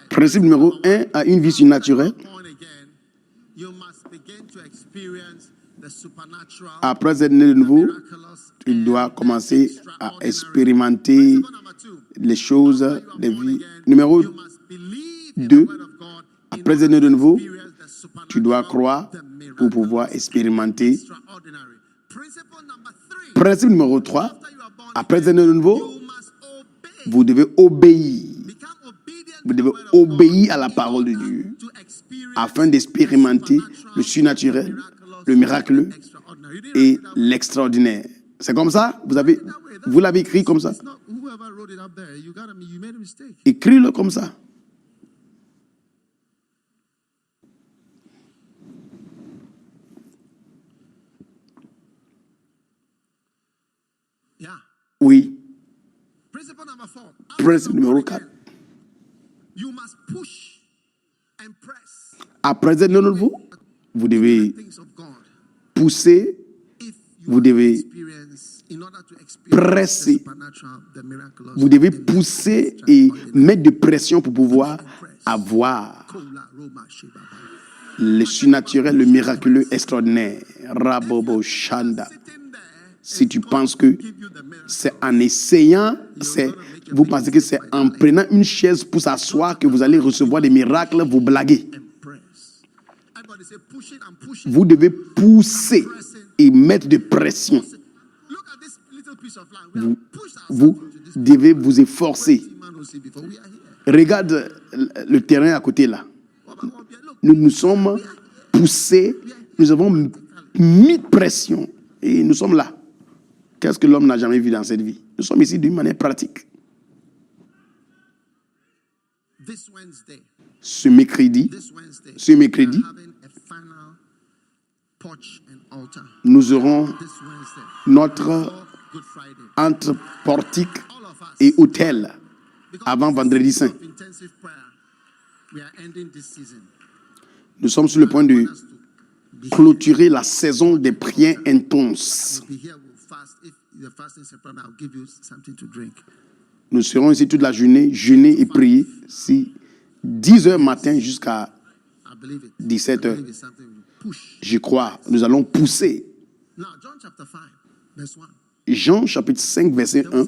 Principe numéro 1 à une vie surnaturelle. Après être né de nouveau, tu dois commencer à expérimenter les choses de vie. Numéro 2, après être né de nouveau, tu dois croire pour pouvoir expérimenter. Principe numéro 3, après être né de nouveau, vous devez obéir. Vous devez obéir à la parole de Dieu afin d'expérimenter le surnaturel, le miraculeux et l'extraordinaire. C'est comme ça? Vous l'avez écrit comme ça? Écris-le comme ça. Oui. Principe numéro 4. Après être nouveau, vous devez pousser, vous devez presser, vous devez pousser et mettre de pression pour pouvoir avoir le surnaturel, le miraculeux extraordinaire. Rabobo Shanda. Si tu penses que c'est en essayant, vous pensez que c'est en prenant une chaise pour s'asseoir que vous allez recevoir des miracles, vous blaguez. Vous devez pousser et mettre de pression. Vous devez vous efforcer. Regarde le terrain à côté là. Nous nous sommes poussés, nous avons mis de pression et nous sommes là. Qu'est-ce que l'homme n'a jamais vu dans cette vie? Nous sommes ici d'une manière pratique. Ce mercredi, nous aurons notre entre portique et hôtel avant vendredi saint. Nous sommes sur le point de clôturer la saison des prières intenses. Nous serons ici toute la journée, jeûner et prier, 10h matin jusqu'à 17h. Je crois, nous allons pousser. Jean chapitre 5, verset 1.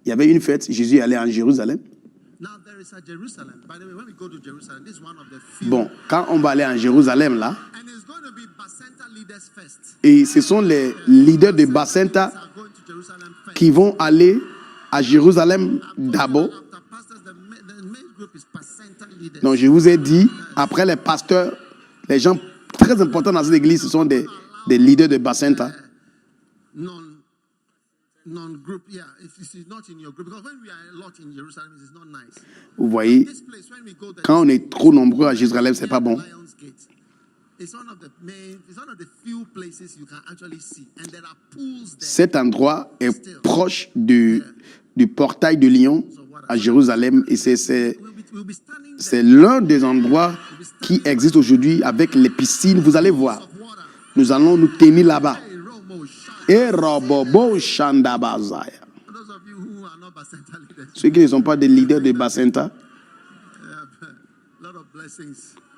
Il y avait une fête, Jésus est allé en Jérusalem. Bon, quand on va aller en Jérusalem là, et ce sont les leaders de Bacenta qui vont aller à Jérusalem d'abord. Donc je vous ai dit, après les pasteurs, les gens très importants dans cette église, ce sont des leaders de Bacenta. Vous voyez, quand on est trop nombreux à Jérusalem, c'est pas bon. Cet endroit est proche du portail de Lion à Jérusalem et c'est l'un des endroits qui existe aujourd'hui avec les piscines. Vous allez voir, nous allons nous tenir là-bas. Et Robobo Shandabazaya. Ceux qui ne sont pas des leaders de Bacenta,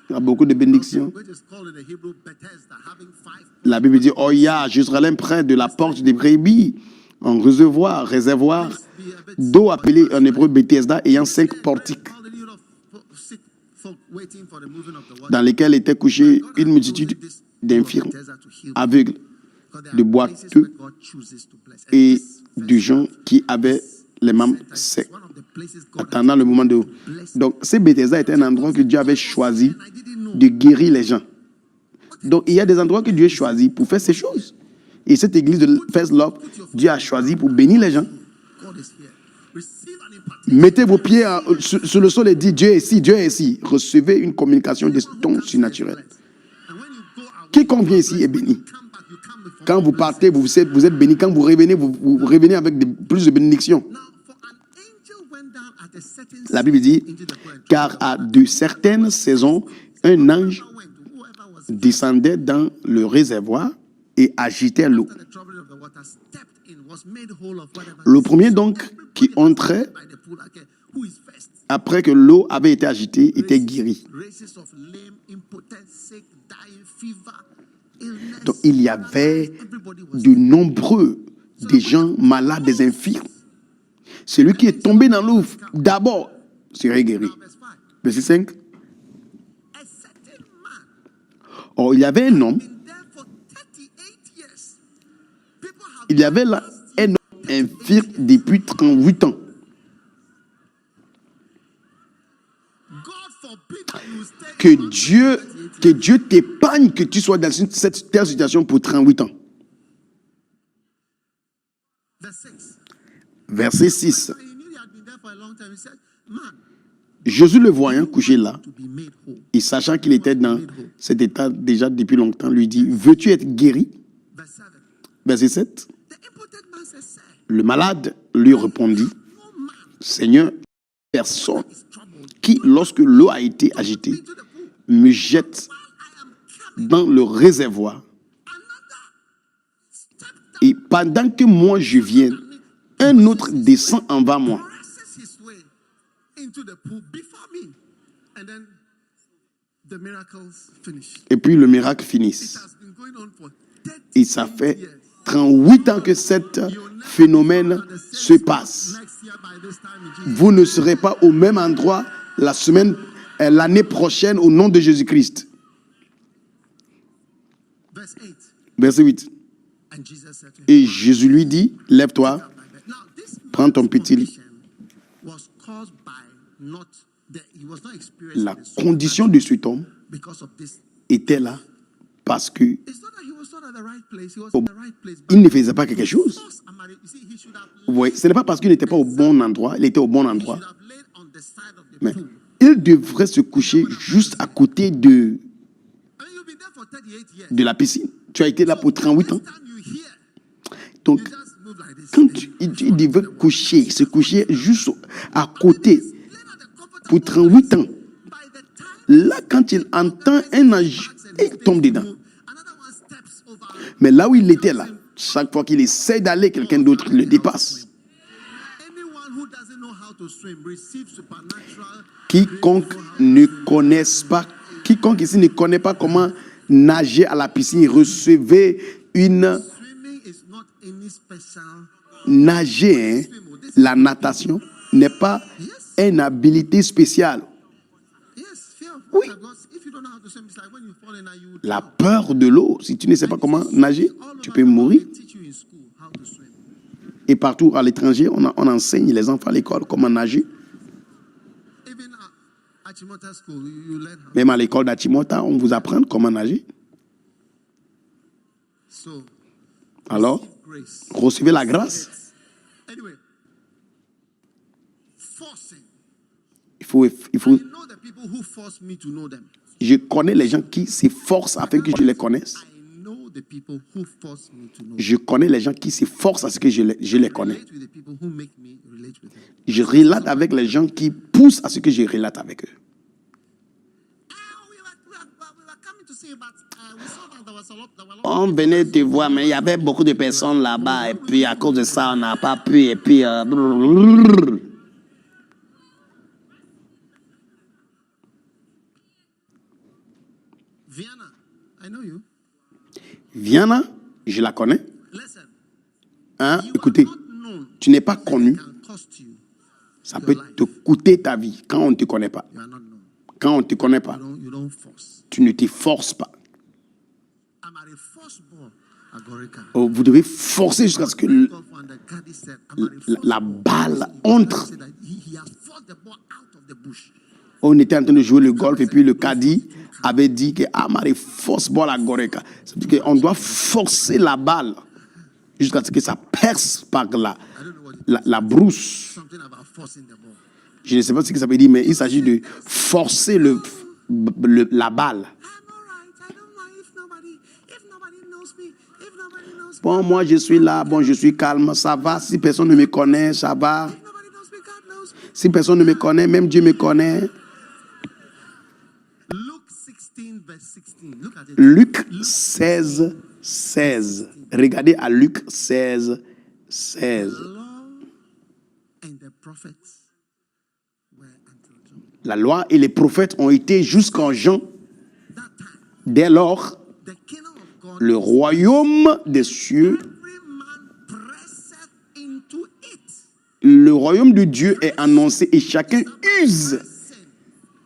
il y a beaucoup de bénédictions. La Bible dit, oh, il y a à Jérusalem près de la porte des brebis, un réservoir d'eau appelé en hébreu Bethesda, ayant 5 portiques, dans lesquels étaient couchés une multitude d'infirmes, aveugles, de boiteux et de gens qui avaient les membres secs, attendant le moment de... Donc, ce Bethesda était un endroit que Dieu avait choisi de guérir les gens. Donc, il y a des endroits que Dieu a choisi pour faire ces choses. Et cette église de First Love, Dieu a choisi pour bénir les gens. Mettez vos pieds sur le sol et dites, Dieu est ici, Dieu est ici. Recevez une communication de ton surnaturel. Quiconque vient ici est béni. Quand vous partez, vous êtes béni. Quand vous revenez avec plus de bénédictions. La Bible dit, car à de certaines saisons, un ange descendait dans le réservoir et agitait l'eau. Le premier donc qui entrait après que l'eau avait été agitée, était guéri. Races of lame, impotent, sick, dying, fever, illness, Donc, il y avait everybody was de nombreux des gens malades, des infirmes. Celui qui est tombé dans l'eau, d'abord, serait guéri. now verse 5. Verset 5. A certain man Or, il y avait un homme, been there for 38 years. People have il y avait là un homme infirme depuis 38 ans. God forbid that you stay Que in Dieu, 38 que Dieu t'épargne que tu sois dans cette telle situation pour 38 ans. Verse 6. Verset 6. So he knew he had been there for a long time. He said, man, Jésus le voyant couché là, to be made whole. et sachant qu'il était dans cet état déjà depuis longtemps, lui dit, veux-tu être guéri? Verse 7. Verset 7. The impotent man says, sir, Le malade lui répondit, no man Seigneur, personne is troubled qui, lorsque l'eau a été agitée, into the pool. me jette While I am coming, dans le réservoir, another step down, et pendant que moi je viens, un autre descend envers moi. presses his way into the pool before me. And then the miracles finish. Et puis le miracle It finisse. has been going on for Et ça 38 fait years. 38 ans que ce phénomène se passe. Next year by this time in Jesus. Vous ne serez pas au même endroit l'année prochaine au nom de Jésus-Christ. Verse 8. Verset 8. And Jesus said to him, Et Jésus lui dit, lève-toi, now this prends ton man's petit lit. condition was caused by not he was not experiencing La this condition de cet homme because of this. était là parce que It's not that he was not at the right place. He was in the right place. But il ne faisait pas quelque chose. first, Amari, you see, he should have Oui, ce n'est pas parce qu'il n'était pas au bon endroit, il était au bon endroit. should have laid on the side of the Mais pool. il devrait se coucher juste à côté I mean, you've been there for 38 years. de la piscine. Tu as été là pour 38 ans. Next time you hear, Donc, you just move like this. quand il devait se coucher juste à côté Laid at the comfortable pour 38 ans, by the time là, quand il entend un âge, il tombe dedans. another one steps over. Mais là où il était là, chaque fois qu'il essaie d'aller, quelqu'un d'autre le dépasse. Anyone who doesn't know how to swim receives supernatural. Quiconque ici ne connaît pas comment nager à la piscine, recevez une Swimming is not any special. nager, hein. La natation n'est pas une habilité spéciale. Yes, fear of Oui. water. Because if you don't know how to swim, it's like when you fall in and you. La peur de l'eau, si tu ne sais pas comment nager, All tu over peux the world, mourir. they teach you in school how to swim. Et partout à l'étranger, on enseigne les enfants à l'école comment nager. Even at Chimota school, you learn how. Même à l'école d'Achimota, on vous apprend comment nager. So, Alors, grace. recevez la grâce. Anyway, forcing. Il faut, I know the people who force me to know them. je connais les gens qui s'efforcent afin que je les connaisse. I know the people who force me to know. Je connais les gens qui s'efforcent à ce que je les connais. Relate with the people who make me relate with them. Je relate avec les gens qui poussent à ce que je relate avec eux. We were coming to see, but we saw that there was a lot. There were a lot. On venait te voir, mais il y avait beaucoup de personnes là-bas. Et puis à cause de ça, on n'a pas pu. Et puis... Vienna, I know you. Viana, je la connais. Listen, Hein? you Écoutez, are not known. tu n'es pas connu. Can cost you. Ça peut te coûter ta vie quand on ne te connaît pas. You are not known. Quand on ne te connaît pas, You don't force. tu ne t'efforces pas. I'm at a force ball at Gorica. Oh, vous devez forcer jusqu'à ce que Golf and the caddy said, I'm at a force la ball. balle He entre. said that he has forced the ball out of the bush. On était en train de jouer le golf et puis le caddie avait dit que Amari force ball à Goreka. Ça veut dire qu'on doit forcer la balle jusqu'à ce que ça perce par la brousse. Something about forcing the ball. Je ne sais pas ce que ça veut dire, mais il s'agit de forcer la balle. I'm all right. I don't mind if nobody knows me. If nobody knows me. Bon, moi je suis là, bon, je suis calme, ça va. Si personne ne me connaît, ça va. If nobody knows me, God knows me. Si personne ne me connaît, même Dieu me connaît. Luke 16, verse 16. Look at it. Luc 16, 16. Regardez à Luc 16, 16. The law and the prophets were La loi et les prophètes ont été jusqu'en Jean. that time, Dès lors, the kingdom of God, le royaume des cieux, every man presseth into it. le royaume de Dieu est annoncé et chacun use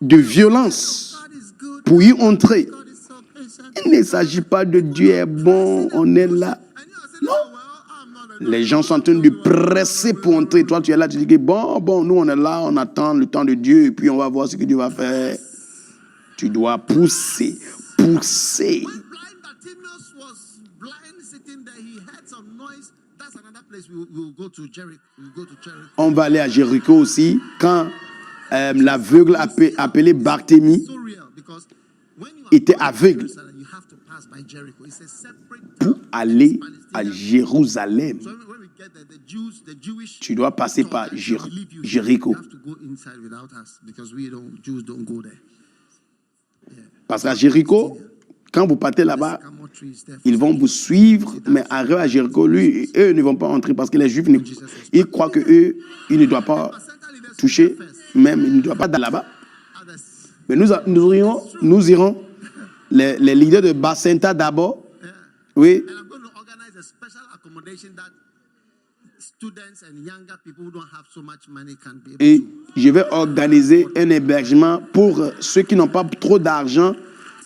de violence God is good. pour y entrer. God is so patient. Il ne s'agit pas de Dieu est bon, on est là. And you are saying, oh, well, I'm not a Les gens sont en train de presser pour entrer. Toi, tu es là, tu dis que bon, nous, on est là, on attend le temps de Dieu et puis on va voir ce que Dieu va faire. Tu dois pousser. When blind Bartimaeus was blind sitting there, he heard some noise. That's another place we'll go to Jericho. We'll go to Jericho. On va aller à Jéricho aussi. Quand l'aveugle appelé Barthélemy So real because when you était are going to aveugle Jerusalem, you have to pass by Jericho. It's a separate pour town. aller It's à Palestinian. Jérusalem, So when we get there, the Jewish tu dois passer told par us, "We leave you here. Jéricho. You have to go inside without us because Jews don't go there. Parce qu'à Jéricho, quand vous partez là-bas, Sycamore trees there. ils vont vous suivre, mais arrivé à Jéricho, eux ne vont pas entrer parce que les Juifs, ils croient que eux, ils ne doivent pas toucher, même ils ne doivent pas aller là-bas. Others. Mais nous irons, les leaders de Bacenta d'abord, oui, And I'm going to organize a special accommodation that students and younger people who don't have so much money can be able et to. je vais organiser un hébergement pour ceux qui n'ont pas trop d'argent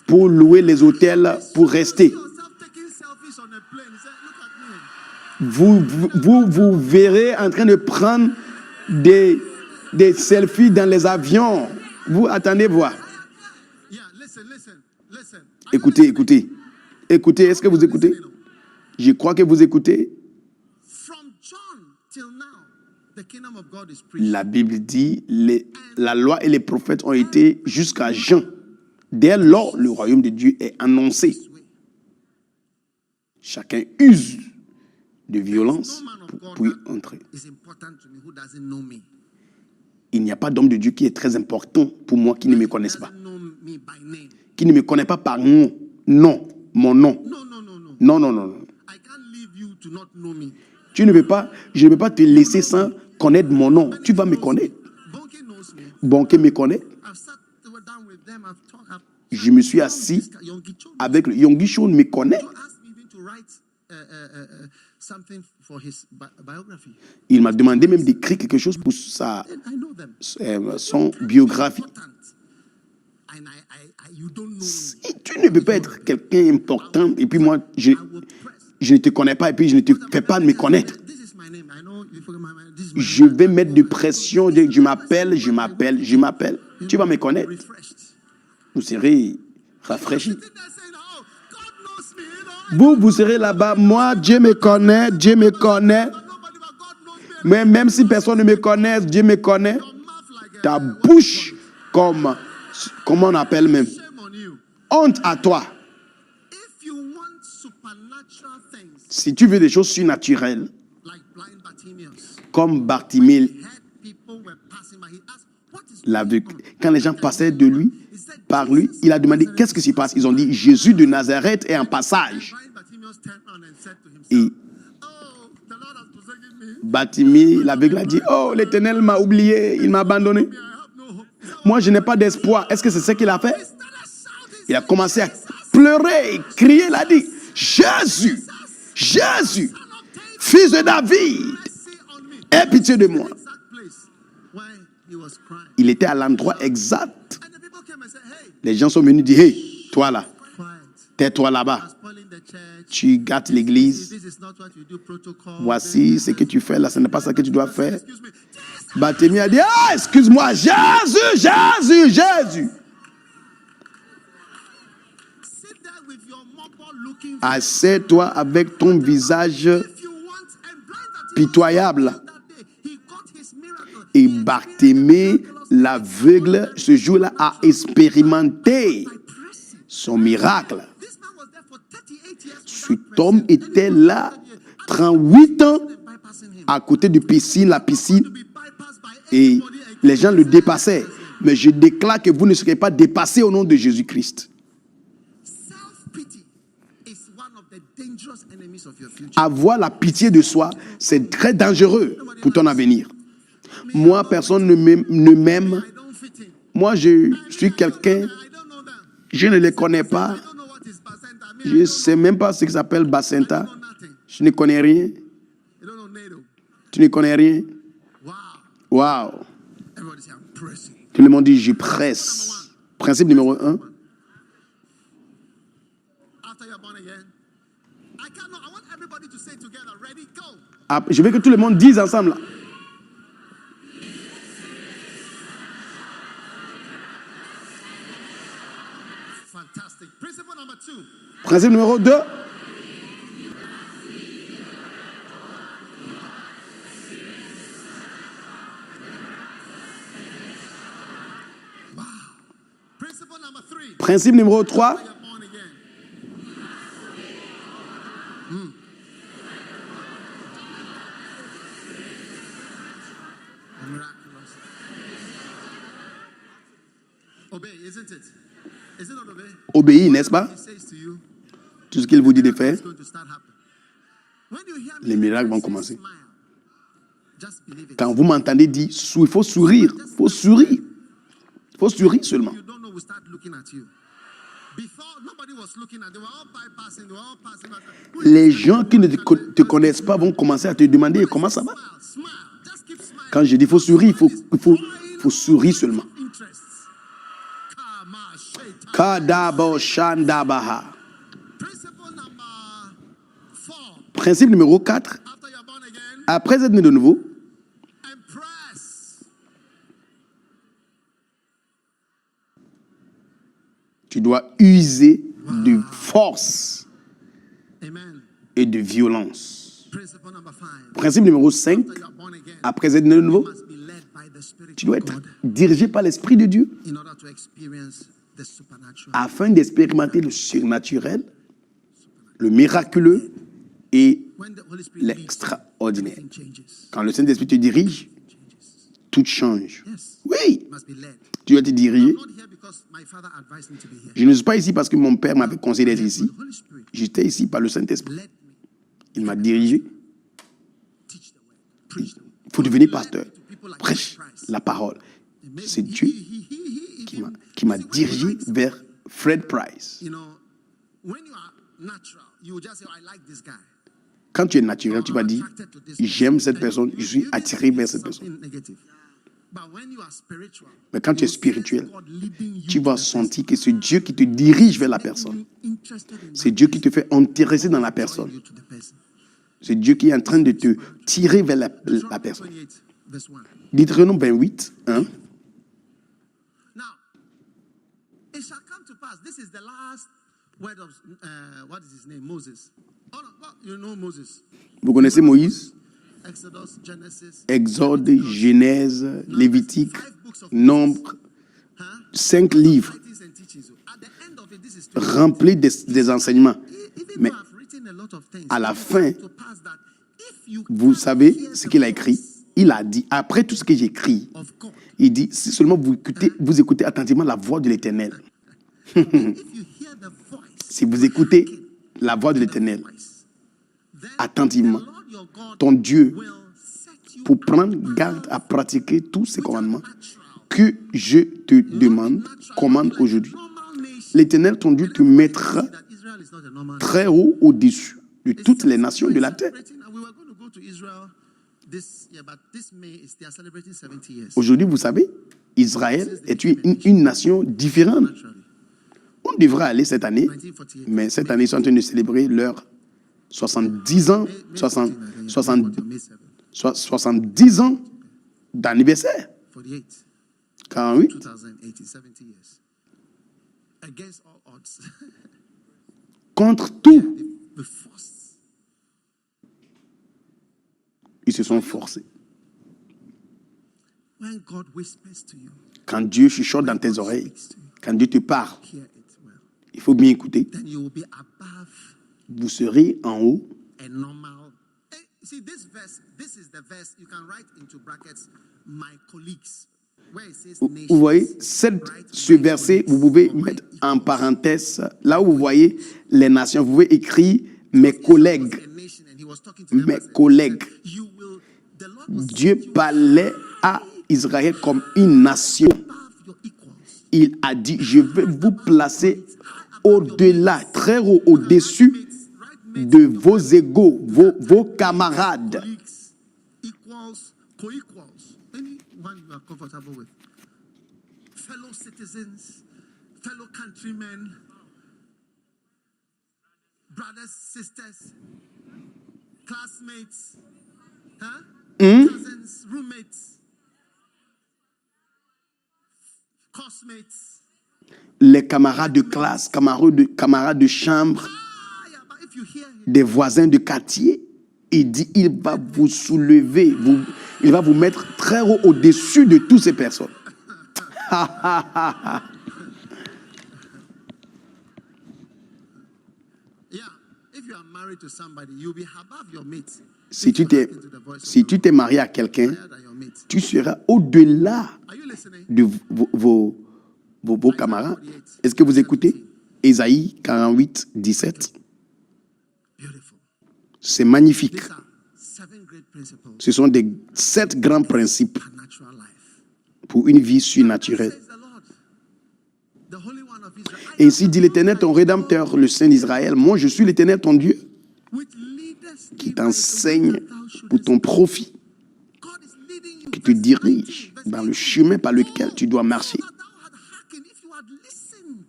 pour louer les hôtels pour rester. Yourself taking selfies on a plane. He said, look at me. Vous verrez en train de prendre des selfies dans les avions. Vous attendez voir. Yeah, listen. Écoutez, est-ce que vous écoutez? Je crois que vous écoutez. From John till now, the kingdom of God is preached. La Bible dit, la loi et les prophètes ont été jusqu'à Jean. Dès lors, le royaume de Dieu est annoncé. Chacun use de violence No man of God pour y that entrer. is important to me who doesn't know me. Il n'y a pas d'homme de Dieu qui est très important pour moi qui ne me connaisse pas. Doesn't know me by name. Qui ne me connaît pas par mon nom. No. Non. I can't leave you to not know me. Je ne veux pas te laisser sans connaître mon nom. Tu vas me connaître. Bonke knows me. Bonke me connaît. I've sat down with them. I've talked. Je me suis assis Yonggi Cho avec le Yonggi Cho me connaît. asked me even to write something for his biography. Il m'a demandé même d'écrire quelque chose pour sa, And I know them. son biographie. Important. And you don't know me. Si tu ne peux pas être quelqu'un important et puis moi, je I will press. ne te connais pas et puis je ne te fais pas de me connaître. This is my name. I know you forget my name. This is my Je vais mettre de pression. Je m'appelle. Tu vas me connaître. refreshed. Vous serez rafraîchis. Sitting there saying, oh, God knows me. You know, Vous serez là-bas. Moi, Dieu me connaît. nobody but God knows me. Mais même si personne ne me connaît, Dieu me connaît. Your mouth like a Ta bouche, comment on appelle même? shame on you. Honte à toi. If you want supernatural things Si tu veux des choses surnaturelles, like blind Bartimaeus, comme Bartimée, he heard people were passing by. He asked, what is l'aveugle, going on? quand les gens passaient de lui, par lui, il a demandé qu'est-ce qui se passe. Ils ont dit Jésus de Nazareth est en passage. Blind Bartimaeus turned around and said to himself, Et oh, the Lord has forsaken me. Bartimée, l'aveugle, a dit oh, l'Éternel m'a oublié, il m'a abandonné. I have no hope. Is that Moi, je n'ai pas d'espoir. Est-ce que c'est ce qu'il a fait? He started shouting, Il a commencé à pleurer, crier, il a dit Jésus, fils de David, mercy on me. aie pitié de moi. Exact place where he was crying. Il était à l'endroit exact. And the people came and said, hey, Les gens sont venus dire hey, toi là, quiet. tais-toi là-bas. Spoiling the church. Tu gâtes l'église. This is not what you do, protocol. Voici ce que tu fais là, ce n'est pas ça que tu dois faire. Excuse me. Jesus. Barthélemy a dit ah, excuse-moi, Jésus. Sit there with your mobile looking Assieds-toi avec ton visage if you want and blind that pitoyable. that day. He got his miracle. Et Barthélemy, l'aveugle, ce jour-là, a expérimenté son miracle. This man was there for 38 years. Cet homme était là, 38 ans, Bypassing him. à côté de piscine, la piscine, To be bypassed by et anybody again. les gens le dépassaient. Mais je déclare que vous ne serez pas dépassés au nom de Jésus-Christ. Self-pity is one of the dangerous enemies of your future. Avoir la pitié de soi, c'est très dangereux pour ton avenir. Moi, personne ne m'aime. I don't fit in. moi, je suis quelqu'un, I don't know them. je ne les connais pas. I don't know what is Bacenta. I mean, Je ne sais même pas ce qui s'appelle Bacenta. I don't know nothing. Je ne connais rien. You don't know NATO. Tu ne connais rien. Wow. Waouh. Everybody say, I'm pressing. Tout le monde dit, je presse. Principe numéro 1. After you're born again, I want everybody to say together, ready, go. Je veux que tout le monde dise ensemble. Là. Fantastic. Principle number 2. Principe numéro 2. Principle number 3. Principe numéro 3. You're born again. Miraculous. Obey, isn't it? Is it not obey? Obéis, n'est-ce pas? He says to you, Tout ce qu'il vous dit de faire, it's going to start happening. When you hear me les miracles vont say commencer. smile, just believe it. Quand vous m'entendez dire, il faut sourire. Il faut sourire. Il faut sourire seulement. You don't know, we start looking at you. Before, nobody was looking at. They were all bypassing. They were all passing. Who is Les this gens guy? qui ne te connaissent pas vont commencer à te demander comment ça va. Smile, smile. Just keep smiling. Quand je dis il faut sourire, il faut sourire seulement. Interests. Kama, shaitan. Kadabo Shandabaha. Principle number 4. Principe numéro 4. After you're born again, Après être né de nouveau, impress. tu dois user de force Amen. et de violence. Principle number 5. Principe numéro 5. After you're born again, Après être né de you nouveau, must be led by the Spirit tu dois of être God dirigé par l'Esprit de Dieu in order to experience the supernatural. afin d'expérimenter le surnaturel, le miraculeux et When the Holy Spirit leads you, l'extraordinaire. everything changes. Quand le Saint-Esprit te dirige, tout change. Yes. Oui, You must be led. tu dois être dirigé. I'm not here because my father advised me to be here. Je ne suis pas ici parce que mon père m'avait conseillé d'être The ici. Holy Spirit J'étais ici par le Saint-Esprit. led me. Il m'a dirigé. Teach the word. Preach the word. Il faut devenir Led pasteur. me to people like Prêche Christ. la parole. And maybe C'est Dieu qui m'a you see, when dirigé you like vers Fred Price. You know, when you are natural, you will just say, "Oh, I like this guy." Quand tu es naturel, tu vas dire, j'aime cette personne, je suis attiré vers cette personne. Mais quand tu es spirituel, tu vas sentir que c'est Dieu qui te dirige vers la personne. C'est Dieu qui te fait intéresser dans la personne. C'est Dieu qui est en train de te tirer vers la personne. Deutéronome 28, 1. Now, it shall come to pass. This is the last word of what is his name, Moses. Oh no, well, you know Moses. Vous connaissez Moïse? Exodus, Genesis. Exode, Genèse, Lévitique, 5 books of Nombre, 5 livres writings and teachings. At the end of it, this is remplis des enseignements. even Mais though I've written a lot of things, à la it fin, comes to pass that if you vous can't savez hear ce the qu'il a écrit. voice Il a dit, après tout ce que j'écris, of God, il dit, si seulement vous écoutez attentivement la voix de l'Éternel. if you hear the voice, Si vous écoutez la voix de l'Éternel then attentivement, the Lord your God ton Dieu, will set you pour prendre garde à pratiquer tous ces commandements natural. que je te demande, commande aujourd'hui. L'Éternel, ton Dieu, te mettra That Israel is not a normal très haut au-dessus de toutes les nations de la terre. We were going to go to Israel this year, but this May they are celebrating 70 years. Aujourd'hui, vous savez, Israël est une nation différente. Naturally. On devrait aller cette année, 1948. mais cette année, ils sont en train de célébrer leurs 70 ans, 70 ans d'anniversaire. 48, 48, 2080, 70 years. Against all odds. contre tout, The force. ils se sont forcés. When God whispers to you, Quand Dieu chuchote dans tes oreilles, quand Dieu te parle, hear it well. il faut bien écouter. Then you will be above Vous serez en haut. a normal. See, this is the verse you can write into brackets, my colleagues. Where it says Vous voyez, ce verset, vous pouvez mettre en parenthèse, là où vous voyez les nations, vous pouvez écrire mes collègues. Mes collègues. Dieu parlait à Israël comme une nation. il a dit, je vais vous placer au-delà, très haut, au-dessus de vos égaux, vos camarades. Colleagues, equals, co-equals, anyone you are comfortable with. Fellow citizens, fellow countrymen, brothers, sisters, classmates, cousins, roommates, classmates. Les camarades de classe, camarades de chambre, But if you hear him, des voisins de quartier, il dit, il va vous soulever, il va vous mettre très haut au-dessus de toutes ces personnes. yeah, if you are married to somebody, you'll be above your mates. Si tu t'es marié à quelqu'un, Higher than your mates. tu seras au-delà Are you listening? de vos camarades. Est-ce que vous écoutez? Ésaïe 48, 17. Beautiful. C'est magnifique. These are 7 great principles Ce sont 7 grands principes for natural life. pour une vie surnaturelle. Says the Lord, the Holy One of Israel. Et ici dit l'Éternel, ton Rédempteur, le Saint d'Israël, moi je suis l'Éternel, ton Dieu, Which leadeth qui thee by the way t'enseigne that thou shouldest pour ton profit, God is leading you. qui te Verse dirige 19, dans verse le 18. chemin par lequel tu dois marcher. Oh, that thou had hearkened, if you had listened.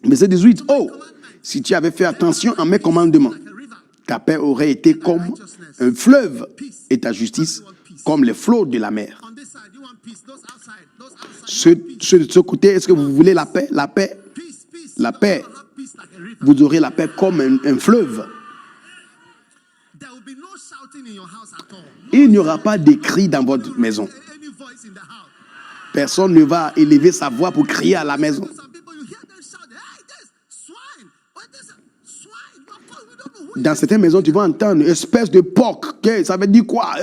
Verset 18, oh, si tu avais fait attention à mes commandements, Like a river, ta paix aurait été comme un fleuve et ta justice comme les flots de la mer. on this side, you want peace. Those outside, you Ceux de ce côté, est-ce que vous voulez la paix? La paix, peace, peace. la paix. You have peace like a river. Vous aurez la paix comme un fleuve. There will be no shouting in your house at all. Il n'y aura pas de cris dans votre maison. Any voice in the house. Personne ne va élever sa voix pour crier à la maison. Some people, you hear them shout, hey, this swine. What this swine? Of course, we don't know who. Dans certaines maisons, tu vas entendre une espèce de porc. Ça veut dire quoi?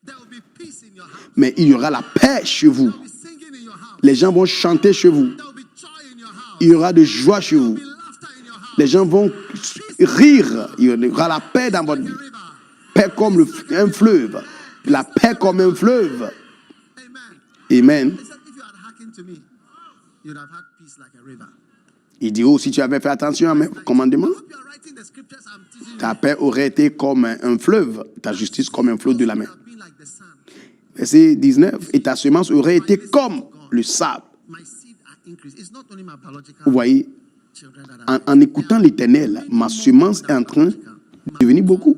There will be peace in your house. Mais il y aura la paix chez vous. There will be singing in your house. Les gens vont chanter chez vous. There will be joy in your house. Il y aura de joie chez vous. There will be laughter in your house. Les gens vont rire. Il y aura la paix dans votre vie. River. Paix comme un fleuve. La paix comme un fleuve. Amen. Amen. He said, if you had hearkened to me, you'd have had peace like a river. Il dit, oh, si tu avais fait attention à mes commandements, I hope you are writing the scriptures I'm teaching you. ta paix aurait été comme un fleuve, ta justice comme un flot de la You mer. have been like the sun. Verset 19, et ta semence aurait été comme le sable. My seed are increased. It's not only my biological Vous voyez, children that are en écoutant l'Éternel, ma semence est en train de devenir beaucoup.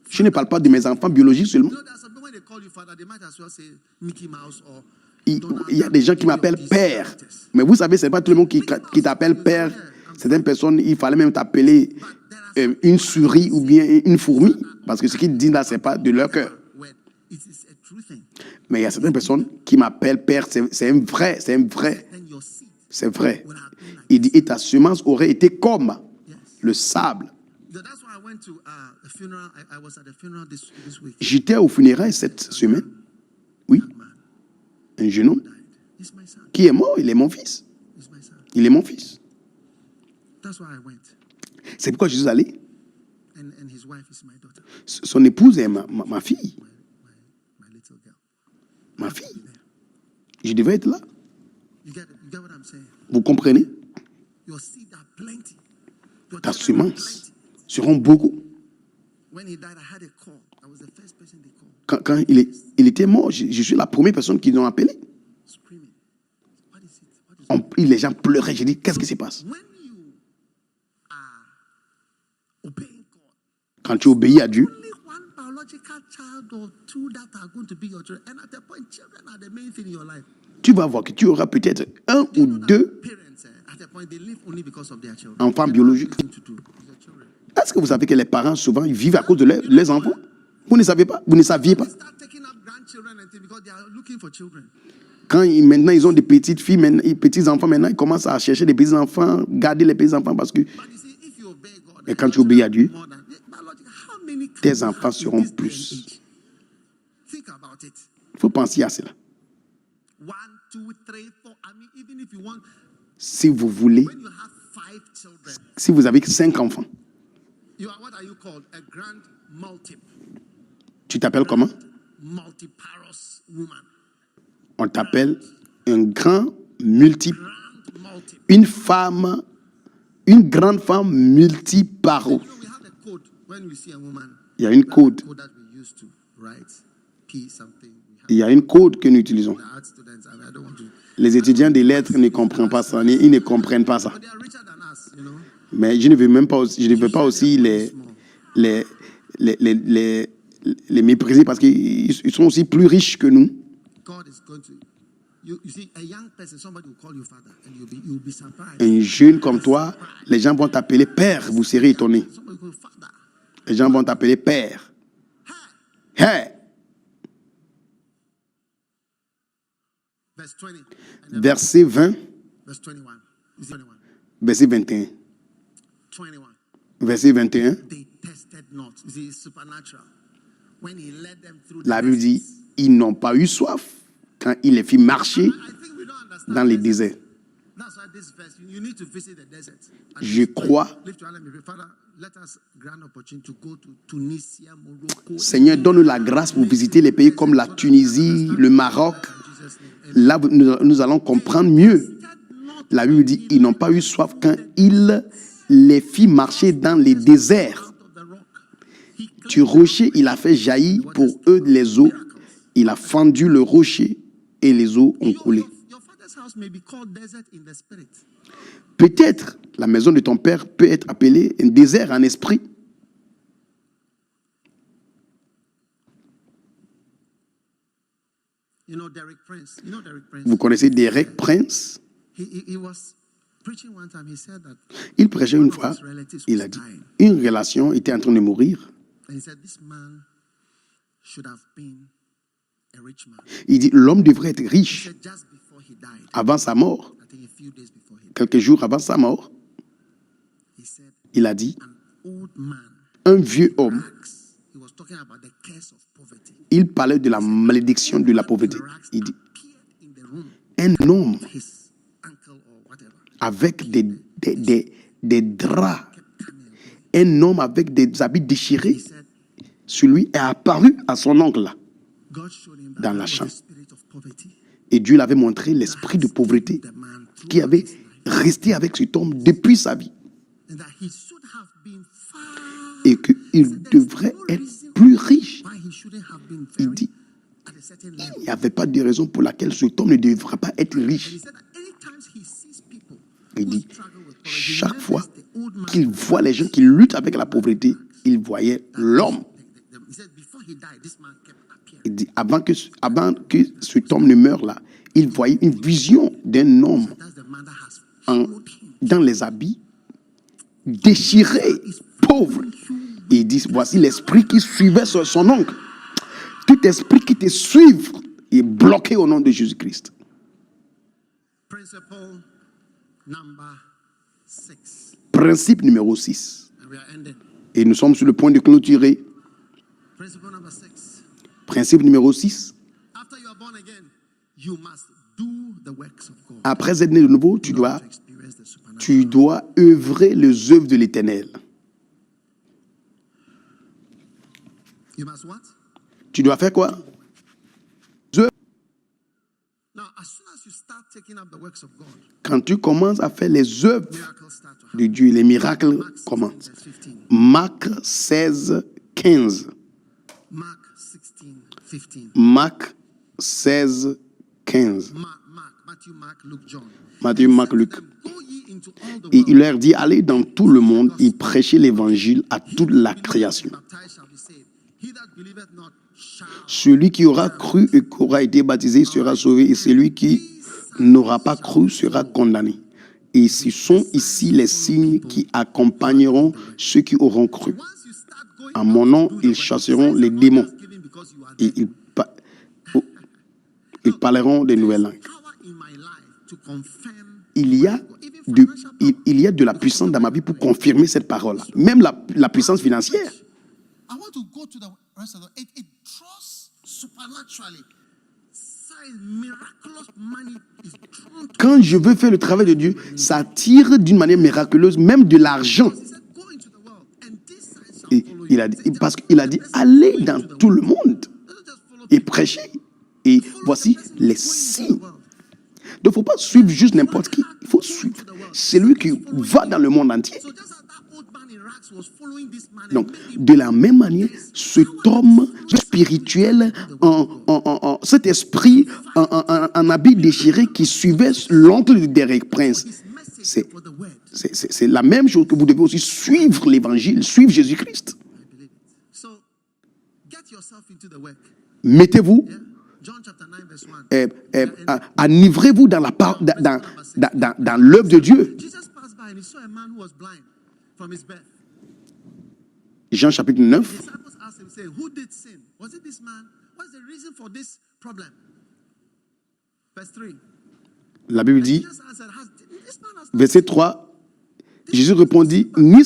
Je ne parle pas de mes enfants biologiques seulement. You know, there's some people when they call you father, they might as well say Mickey Mouse or Il y a des gens qui m'appellent père. Mais vous savez, ce n'est pas tout le monde qui t'appelle père. Certaines personnes, il fallait même t'appeler une souris ou bien une fourmi. Parce que ce qu'ils disent là, ce n'est pas de leur cœur. word. It is a true thing. Mais il y a certaines personnes qui m'appellent père. C'est un vrai. Then your seed C'est vrai. would have been like. Il dit, et ta semence aurait été comme le sable. That's why I went to a funeral. I was at a funeral this week. J'étais au funérailles cette semaine. Oui, un jeune homme He's my son. qui est mort. Il est mon fils. He's my son. Il est mon fils. That's why I went. C'est pourquoi je suis allé. And his wife is my daughter, Son épouse est ma fille. my little girl. Ma fille. Je devais être là. You get what I'm saying? Vous comprenez? Your seed are plenty. Your Ta children are semence plenty. seront beaucoup. When he died, I had a call. I was the first person they called. Quand il était mort, je suis la première personne qu'ils ont appelé. Screaming. What is it? What is Les gens pleuraient. J'ai dit, qu'est-ce qui se passe? When you are obeying God, Quand tu obéis à Dieu, only one biological child or two that are going to be your children. And at the point, children are the main thing in your life. tu vas voir que tu auras peut-être un ou deux Parents, at the point, they live only because of their children. enfants They don't have biologiques. anything to do with their children. Est-ce que vous savez que les parents, souvent, ils vivent à cause de leurs enfants? Vous ne savez pas? Vous ne saviez pas? They start taking up grandchildren and things because they are looking for children. Quand maintenant ils ont des petites filles, maintenant, petits enfants, maintenant ils commencent à chercher des petits enfants, garder les petits enfants parce que But you see, if you obey God, Et quand tu obéis à Dieu, more than biological, how many kids tes you enfants have in seront this day and plus. age? Think about it. il faut penser à cela. 1, 2, 3, 4. I mean, even if you want, Si vous voulez, when you have 5 children, si vous avez 5 enfants, you are what are you called? A grand multip, tu t'appelles comment? multiparous woman. On t'appelle un grand multi, grand multi. une grande femme multiparole. You know, we have a code when we see a woman. Il y a une code. Code that we use to write P something. We have Il y a une code que nous utilisons. the art students. I don't want to. Les étudiants des lettres ne comprennent pas ça, ils ne comprennent pas ça. But they are richer than us, you know. Mais je ne veux même pas aussi, je ne veux pas aussi les mépriser parce qu'ils sont aussi plus riches que nous. God is going to. You see, a young person, somebody will call you father, and you'll be surprised. Un jeune comme toi, les gens vont t'appeler père, vous serez étonné. Somebody will call you father. Les gens vont t'appeler père. Hey! Verse 20. And then Verset 20, verse 21. You see 21. verset 21. 21. Verset 21, They tested not. You see, it's supernatural. When he led them through the la Bible dit, deserts. ils n'ont pas eu soif quand il les fit marcher I think we don't understand dans les desert. déserts. That's why this verse, you need to visit the desert. And Je crois, lift your hand and pray, Father, let us grant opportunity to go to Tunisia, Morocco. Seigneur, donne-nous la grâce pour visiter les pays comme la Tunisie, le Maroc. In Jesus' name. Là, nous allons comprendre mieux. La Bible dit, ils n'ont pas eu soif quand il les fit marcher dans les déserts. Out of the rock. He Du rocher, il a fait jaillir pour eux les eaux. Il a fendu le rocher et les eaux ont coulé. Your father's house may be called desert in the spirit. Peut-être la maison de ton père peut être appelée un désert en esprit. You know Derek Prince. You know Derek Prince. Vous connaissez Derek Prince? He was preaching one time. He said that Il prêchait une fois. Il a dit, une relation était en train de mourir. and he said this man should have been a rich man. Il dit, l'homme devrait être He riche said just before he died, avant sa mort. I think a few days before he died, Quelques jours avant sa mort, he said il a dit, an old man un vieux homme, rags. He was talking about the curse of poverty. il parlait de la malédiction de la pauvreté. Rags Il dit, appeared in the room, un homme his uncle or whatever, avec des draps, kept coming. un homme avec des habits He déchirés, said celui est apparu à son oncle là. God showed him that Dans that la was chambre. the spirit of poverty. Et Dieu l'avait montré l'esprit de pauvreté The man through qui avait his life. resté avec cet homme depuis sa vie. And that he should have been far. Et qu'il devrait être plus riche. Why he shouldn't have been Il very dit, at a certain level. il n'y avait pas de raison pour laquelle cet homme ne devrait pas être And he riche. said that anytime he sees people Il who dit, struggle with poverty, he chaque remembers fois the old man. qu'il voit les gens qui luttent avec la pauvreté, il voyait l'homme. He said before he died, this man kept appearing. Il dit, avant que cet homme ne meure là, il voyait une vision d'un homme That's the man that has en- followed him. dans les habits, déchiré, pauvre. Et il dit, voici l'esprit qui suivait son oncle. Tout esprit qui te suive est bloqué au nom de Jésus-Christ. Principle number 6. Principe numéro 6. And we are ending. Et nous sommes sur le point de clôturer. Principle number 6. Principe numéro 6. After you are born again, you must do the works of God. Après être né de nouveau, To experience the supernatural. tu dois œuvrer les œuvres de l'Éternel. You must what? Tu dois faire quoi? Now, as soon as you start taking up the works of God, Quand tu commences à faire les œuvres miracles start to happen. de Dieu, les miracles Mark 16, commencent. verse 15. Marc 16, 15. Mark 16, 15. Marc 16, 15. Matthew, Mark, Luke, John. Matthieu, Marc, Luc. Go ye into all the Et world. il leur dit, allez dans tout le monde et prêchez l'évangile à toute la création. Baptized shall be saved. He that believeth not shall. Celui qui aura cru et qui aura été baptisé sera sauvé, et celui qui n'aura pas cru sera condamné. Et ce sont ici les signes qui accompagneront ceux qui auront cru. Once you start going En mon nom, ils chasseront les démons given because you are et ils parleront des nouvelles langues. power in my life to confirm. Il y a de la puissance dans ma vie pour confirmer cette parole-là. Même la puissance financière. I want to go to the rest of the. It draws supernaturally. Sign miraculous money is drawn to. Quand je veux faire le travail de Dieu, ça attire d'une manière miraculeuse même de l'argent. He said, go into the world, and these signs shall Et follow il you. a dit, parce qu'il a dit, allez dans tout le monde Don't just follow et people. prêchez. Et voici les signes. Donc, il ne faut pas suivre juste n'importe qui. Il faut suivre celui qui va dans le monde entier. Donc, de la même manière, cet homme spirituel, cet esprit en habit déchiré qui suivait l'oncle du Derek Prince, c'est la même chose que vous devez aussi suivre l'évangile, suivre Jésus-Christ. Mettez-vous, enivrez-vous dans l'œuvre de Dieu. Jean chapitre 9. La Bible dit, verset 3, Jésus répondit, ni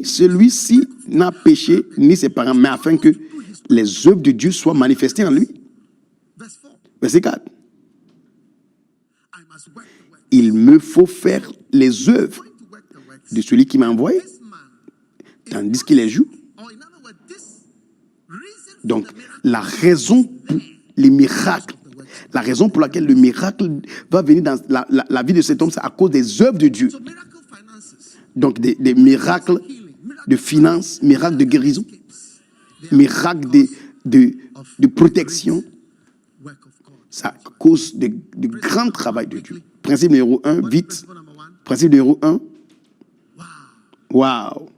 celui-ci n'a péché, ni ses parents, mais afin que les œuvres de Dieu soient manifestées en lui. Verset 4. Il me faut faire les œuvres de celui qui m'a envoyé, tandis qu'il les joue. Donc, la raison pour les miracles, la raison pour laquelle le miracle va venir dans la vie de cet homme, c'est à cause des œuvres de Dieu. Donc, des miracles de finances, miracles de guérison, miracles de protection. C'est à cause du grand travail de Dieu. Principe numéro 1, vite. Principe numéro 1. Wow.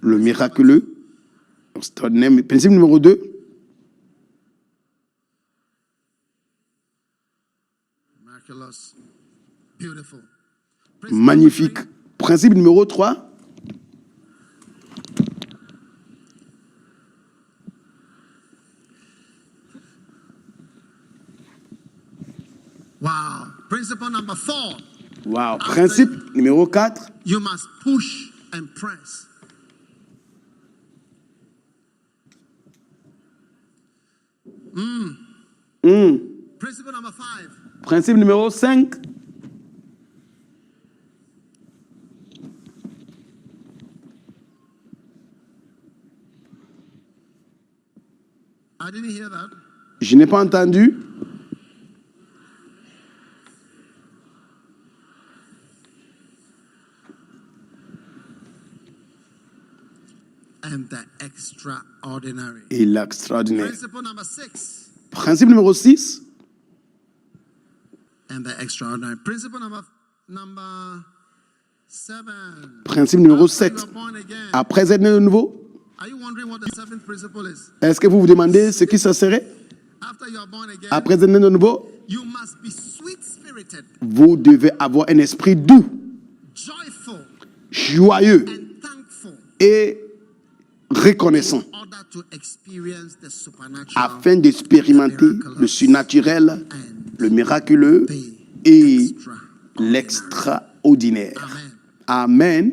Le miraculeux, extraordinaire. Principe numéro 2. Magnifique. Principe numéro 3. Wow. Principle number 4. Wow. Principe numéro 4. You must push and press. Principle number 5. Principe numéro 5. I didn't hear that. Je n'ai pas entendu. And the extraordinary. Et l'extraordinaire. Principle number 6. Principe numéro 6. And the extraordinary. Principle number 7. Principe numéro After 7. you are born again. Après être né de nouveau, Are you wondering what the 7th principle is? est-ce que vous vous demandez ce qui ça serait? After you are born again, Après être né de nouveau, you must be sweet-spirited, vous devez avoir un esprit doux, joyful, joyeux and thankful et reconnaissant, in order to experience the supernatural afin d'expérimenter le surnaturel, le miraculeux et l'extraordinaire. Amen. Amen.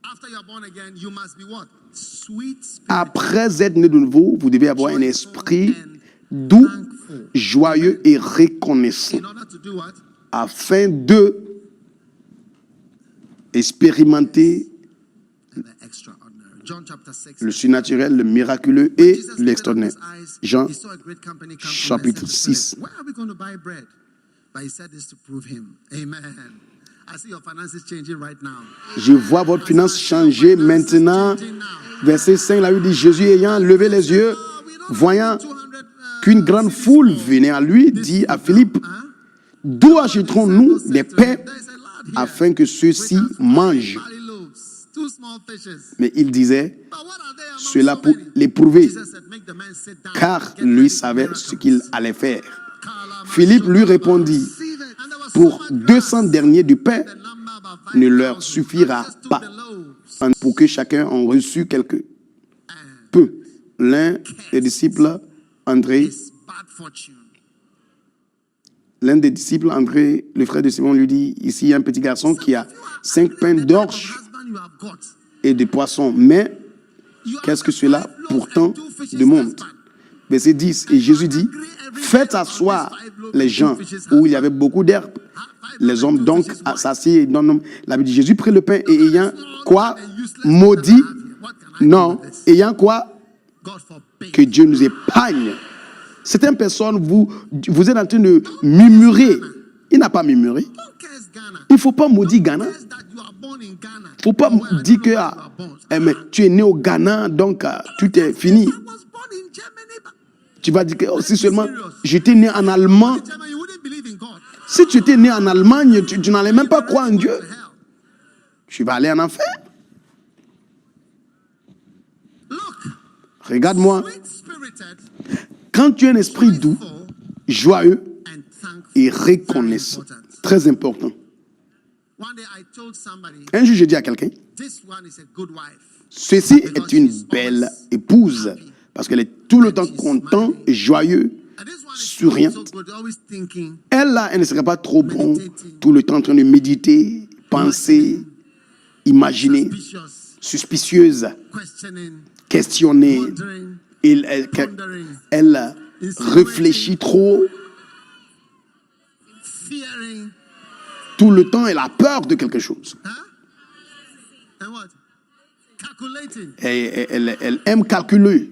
After you are born again, you must be what? Sweet-spirited, Après être né de nouveau, vous devez avoir un esprit doux, joyeux et reconnaissant, in order to do what? afin de expérimenter And the extraordinary. John chapter 6. le surnaturel, le miraculeux et Jesus lifted up l'extraordinaire. his eyes, Jean he saw a great company come to him and chapitre said to 6. Philip, where are we going to buy bread? But he said this to prove him. Amen. I see your finances changing right now. Je vois votre finance changer maintenant. Verset 5, la Bible dit, Jésus ayant levé les yeux, voyant qu'une grande foule venait à lui, dit à Philippe, d'où achèterons-nous des pains afin que ceux-ci mangent? Mais il disait cela pour l'éprouver, car lui savait ce qu'il allait faire. Philippe lui répondit, pour 200 derniers du pain ne leur suffira pas, pour que chacun en reçût quelque peu. L'un des disciples, André, le frère de Simon, lui dit, ici il y a un petit garçon qui a 5 pains d'orge et de poissons, mais qu'est-ce que cela pour tant de monde? Verset 10, et Jésus dit, faites asseoir les gens où il y avait beaucoup d'herbes. Les hommes donc s'assirent. La Bible dit, Jésus prit le pain et ayant quoi maudit, Non, ayant quoi? God forbid. Que Dieu nous épargne. Certaines personnes, vous êtes en train de murmurer. Il n'a pas murmuré. Don't curse Ghana. Il ne faut pas maudire Ghana. Curse that you are born in Ghana. Il ne faut pas Oh, well, I dire don't que know where you are born. mais tu es né au Ghana, donc tout est fini. I was born in Germany, but Tu vas dire que si seulement j'étais né en Allemand. in Germany you wouldn't believe in God. Si tu étais né en Allemagne, tu n'allais même pas croire en Dieu. Hell. Tu vas aller en enfer. Look, Regarde-moi. sweet-spirited, Quand tu as un esprit doux, faithful, joyeux and thankful. et reconnaissant, Very important. très important. One day I told somebody, Un jour, j'ai dit à quelqu'un, this one is a good wife. ceci est une belle épouse, parce qu'elle est tout le temps contente et joyeuse. And this one is Souriante. so good, always thinking, Elle, là, elle ne serait pas trop bon, tout le temps en train de méditer, penser, imaginer, suspicious, suspicieuse, questioning, questionner. wondering, Elle réfléchit trop. fearing, Tout le temps, elle a peur de quelque chose. and what? Calculating. Et elle aime calculer.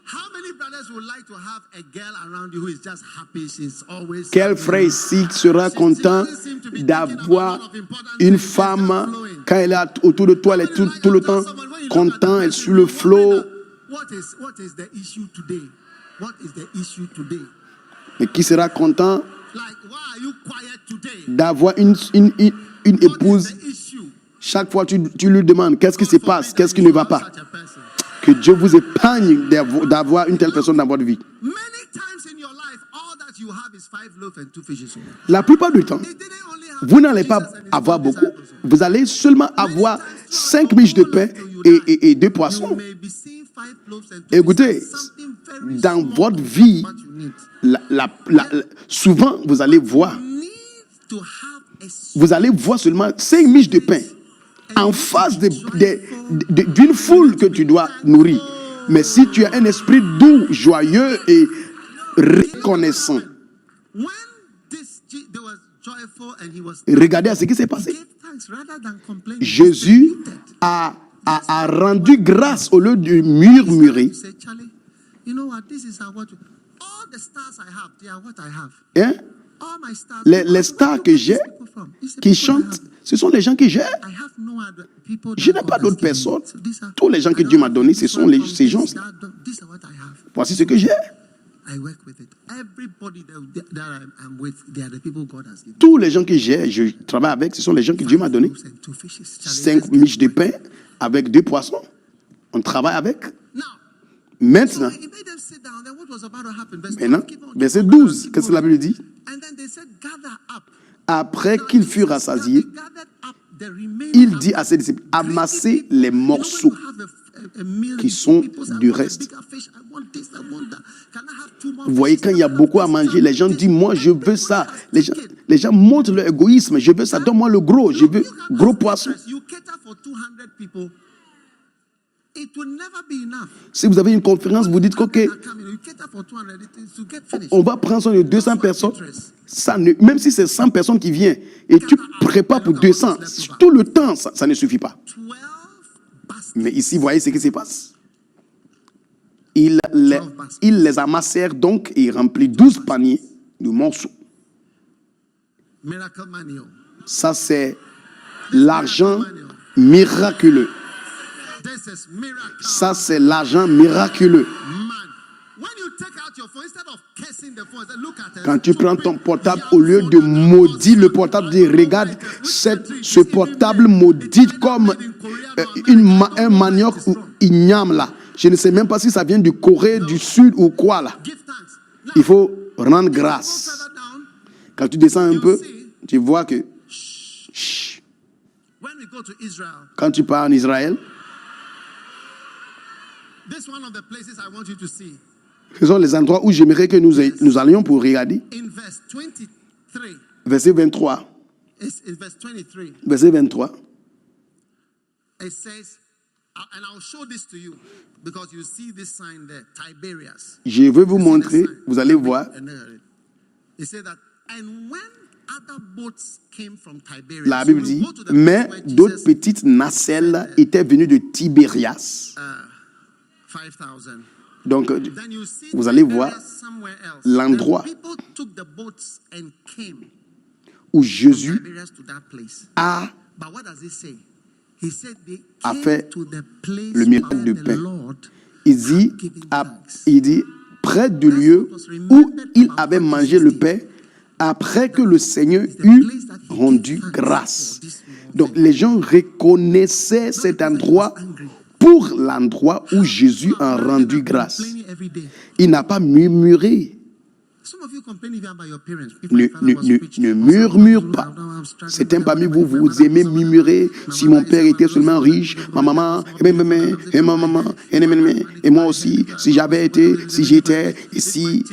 How many brothers would like to have a girl around you who is just happy? She's always Quel happy. frère ici sera content d'avoir une femme, quand elle est autour de toi, elle est tout le temps content, elle est sur le flot. What is the issue today? What is the issue today? Mais qui sera content Like, why are you quiet today? d'avoir une What épouse? is the issue? Chaque fois, tu lui demandes qu'est-ce qui se passe, qu'est-ce qui ne va pas. Such a person. Que Dieu vous épargne d'avoir une telle personne dans votre vie. Many times in your life, all that you have is 5 loaves and 2 fishes. La plupart du temps, They didn't only have vous n'allez pas Jesus and his avoir 12 beaucoup. disciples. Vous allez seulement avoir 5 miches de pain et 2 poissons. You may be seeing 5 loaves and 2 Écoutez, fishes. Something very dans small, votre vie, what you need. souvent, vous allez voir You need to have a seulement 5 miches de pain en face d'une foule que tu dois nourrir. Mais si tu as un esprit doux, joyeux et reconnaissant, when they were joyful and he was regardez à ce qui s'est passé. gave thanks rather than complaining. Jésus a rendu grâce au lieu de murmurer. He said, Charlie, you know what? This is what all the stars I have, they are what I have. Hein? All my stars. Les stars que j'ai, qui chantent, ce sont les gens que j'ai. Je n'ai pas d'autres personnes. Tous les gens que Dieu m'a donnés, ce sont ces gens. Voici ce que j'ai. Tous les gens que j'ai, je travaille avec, ce sont les gens que Dieu m'a donnés. 5 miches de pain avec 2 poissons. On travaille avec. Maintenant, verset 12, qu'est-ce que la Bible dit? Après qu'ils furent rassasiés, il dit à ses disciples, amassez les morceaux qui sont du reste. Vous voyez, quand il y a beaucoup à manger, les gens disent, moi je veux ça. Les gens montrent leur égoïsme, je veux ça, donne-moi le gros, je veux gros poisson. Si vous avez une conférence, vous dites ok, on va prendre soin de 200 personnes. Ça même si c'est 100 personnes qui viennent et tu prépares pour 200, tout le temps, ça ne suffit pas. Mais ici, vous voyez ce qui se passe. Ils les amassèrent donc et remplit 12 paniers de morceaux. Ça, c'est l'argent miraculeux. Ça, c'est l'argent miraculeux. Quand tu prends ton portable, au lieu de maudire le portable, dis regarde, ce portable maudit comme un manioc ou igname là. Je ne sais même pas si ça vient du Corée du Sud ou quoi là. Il faut rendre grâce. Quand tu descends un peu, tu vois que quand tu pars en Israël, ce sont les endroits où j'aimerais que nous allions pour regarder. Verset 23. Verset 23. Je veux vous montrer, vous allez voir. La Bible dit, mais d'autres petites nacelles étaient venues de Tibérias. Donc, vous allez voir l'endroit où Jésus a fait le miracle de pain. Il dit, près du lieu où il avait mangé le pain, après que le Seigneur eut rendu grâce. Donc, les gens reconnaissaient cet endroit pour l'endroit où Jésus a rendu grâce. Il n'a pas murmuré. Ne murmure pas. Certains parmi vous, vous aimez murmurer. Si mon père était seulement riche, ma maman, et ma maman, et moi aussi, si j'avais été, si j'étais, et si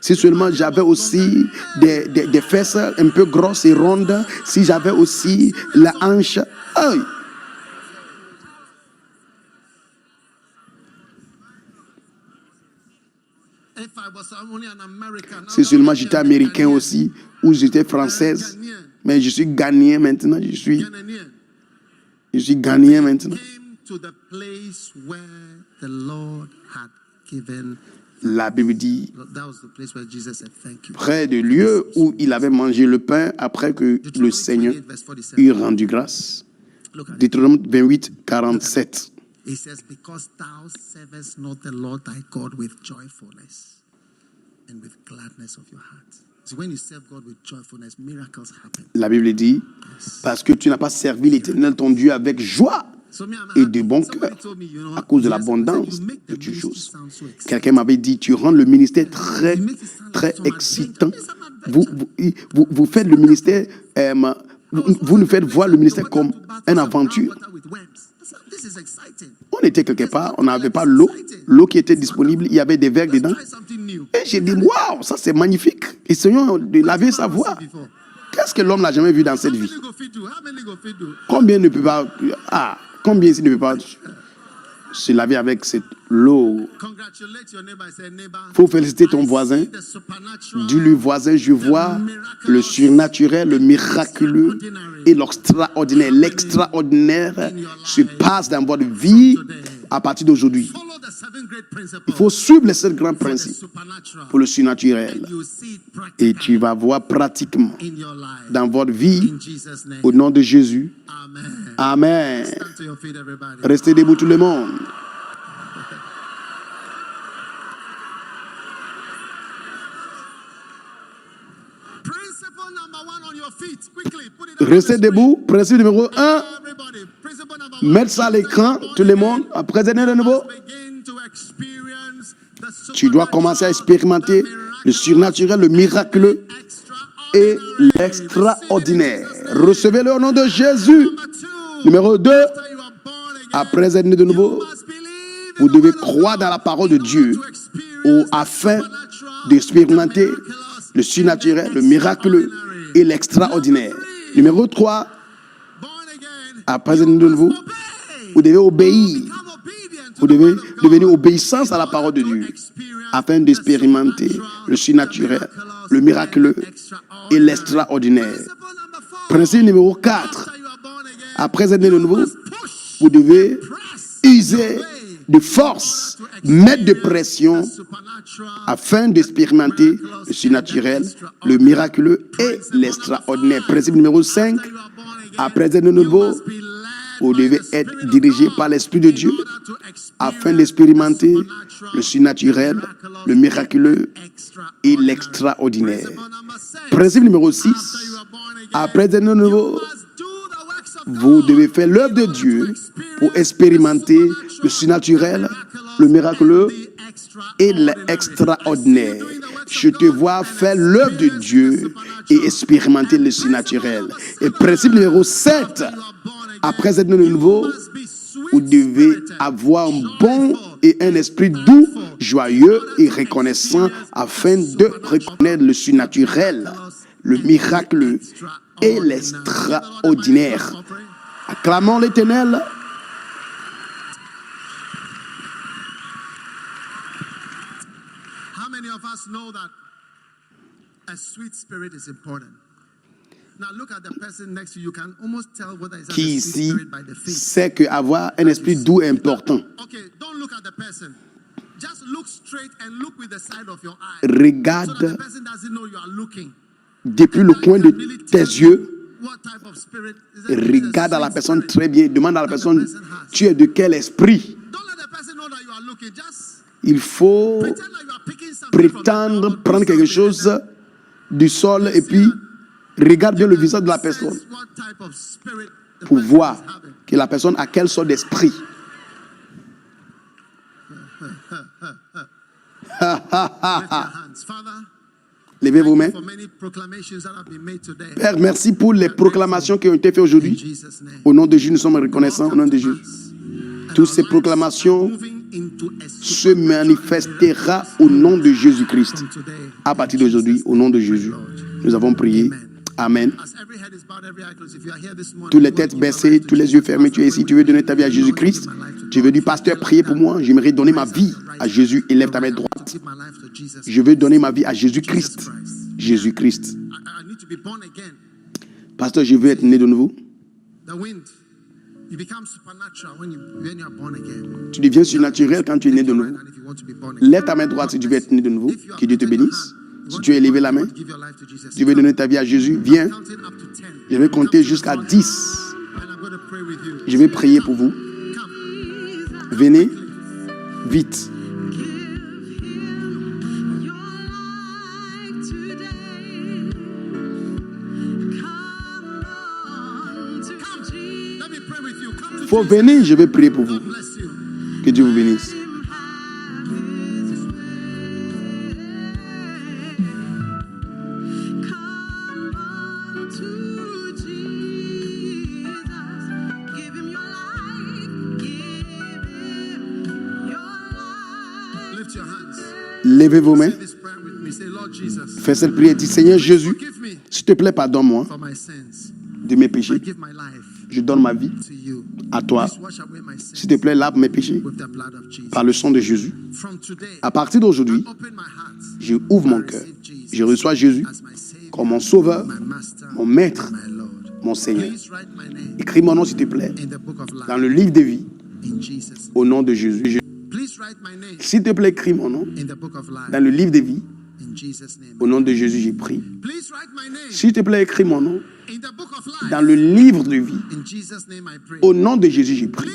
seulement j'avais aussi des fesses un peu grosses et rondes, si j'avais aussi la hanche. Aïe. Si seulement j'étais américain aussi, ou j'étais française, mais je suis ghanéen maintenant, je suis ghanéen maintenant. La Bible dit, près du lieu où il avait mangé le pain après que le Seigneur eut rendu grâce. Deutéronome 28, 47. It says, because thou servest not the Lord thy God with joyfulness and with gladness of your heart. So when you serve God with joyfulness, miracles happen. La Bible dit, parce que tu n'as pas servi l'Éternel ton Dieu avec joie et de bon cœur, à cause de l'abondance de toutes choses. Quelqu'un m'avait dit, tu rends le ministère très, très excitant. Vous faites le ministère, vous nous faites voir le ministère comme une aventure. On était quelque part, on n'avait pas l'eau qui était disponible, il y avait des verres dedans. Et j'ai dit, waouh, ça c'est magnifique. Essayons de laver sa voix. Qu'est-ce que l'homme n'a jamais vu dans cette vie? Combien ne peut pas se laver avec cette l'eau? Faut féliciter ton voisin. Dis-lui, voisin, je vois le surnaturel, le miraculeux et l'extraordinaire. L'extraordinaire se passe dans votre vie à partir d'aujourd'hui. Il faut suivre les 7 grands principes pour le surnaturel. Et tu vas voir pratiquement dans votre vie, au nom de Jésus. Amen. Restez debout tout le monde. Restez debout. Principe numéro 1. Mettre ça à l'écran, tout le monde. Après, de nouveau. Tu dois commencer à expérimenter le surnaturel, le miraculeux et l'extraordinaire. Recevez-le au nom de Jésus. Numéro 2. Après être né de nouveau, vous devez croire dans la parole de Dieu afin d'expérimenter le surnaturel, le miraculeux et l'extraordinaire. Numéro 3, après être né de nouveau, vous devez obéir. Vous devez devenir obéissance à la parole de Dieu afin d'expérimenter le surnaturel, le miraculeux et l'extraordinaire. Principe numéro 4, après être né de nouveau, vous devez user de force, mettre de pression afin d'expérimenter le surnaturel, le miraculeux et l'extraordinaire. Principe numéro 5, après être de nouveau, vous devez être dirigé par l'Esprit de Dieu afin d'expérimenter le surnaturel, le miraculeux et l'extraordinaire. Principe numéro 6, après être de nouveau, vous devez faire l'œuvre de Dieu pour expérimenter le surnaturel, le miraculeux et l'extraordinaire. Je te vois faire l'œuvre de Dieu et expérimenter le surnaturel. Et principe numéro 7, après être de nouveau, vous devez avoir un bon et un esprit doux, joyeux et reconnaissant afin de reconnaître le surnaturel, le miraculeux et l'extraordinaire. Acclamons l'Éternel. A sweet spirit is important. Now look at the person next to you. You can almost tell whether it's a Qui sweet ici spirit by the face. sait qu'avoir un esprit doux est important? Okay, don't look at the person. Just look straight and look with the side of your eye. Regarde So that the person doesn't know you are looking. depuis le coin de tes yeux. What type of spirit is it? Regarde à la personne très bien. Demande à la personne, tu es de quel esprit? Don't let the person know that you are looking. Just Il faut pretend like you are picking something from the prétendre ground, prendre do quelque something, chose du sol et puis regarde bien le visage de la personne sense what type of spirit the pour person voir is having. que la personne a quelle sorte d'esprit. Lift your hands. Father, Levez vos mains. for many proclamations that have been made today. Père, merci pour les proclamations qui ont été faites In aujourd'hui. Jesus' name. Au nom de Jésus, nous sommes reconnaissants. Au nom de Jésus. Toutes ces proclamations se manifestera au nom de Jésus-Christ. À partir d'aujourd'hui, au nom de Jésus, nous avons prié. Amen. Toutes les têtes baissées, tous les yeux fermés, tu es ici, tu veux donner ta vie à Jésus-Christ. Tu veux dire, pasteur, priez pour moi. J'aimerais donner ma vie à Jésus. Élève ta main droite. Je veux donner ma vie à Jésus-Christ. Jésus-Christ. Pasteur, je veux être né de nouveau. Tu deviens surnaturel quand tu es né de nouveau. Lève ta main droite si tu veux être né de nouveau. Que Dieu te bénisse. Si tu as élevé la main, tu veux donner ta vie à Jésus, viens. Je vais compter jusqu'à 10. Je vais prier pour vous. Venez, vite. Faut venir, je vais prier pour vous. Que Dieu vous bénisse. Levez vos mains. Fais cette prière. Dis, Seigneur Jésus, s'il te plaît, pardonne-moi de mes péchés. Je donne ma vie à toi. S'il te plaît, lave mes péchés par le sang de Jésus. À partir d'aujourd'hui, je ouvre mon cœur. Je reçois Jésus comme mon sauveur, mon maître, mon Seigneur. Écris mon nom, s'il te plaît, dans le livre de vie, au nom de Jésus. S'il te plaît, écris mon nom dans le livre de vie. Au nom de Jésus, j'ai prié. S'il te plaît, écris mon nom dans le livre de vie. Au nom de Jésus, j'ai prié.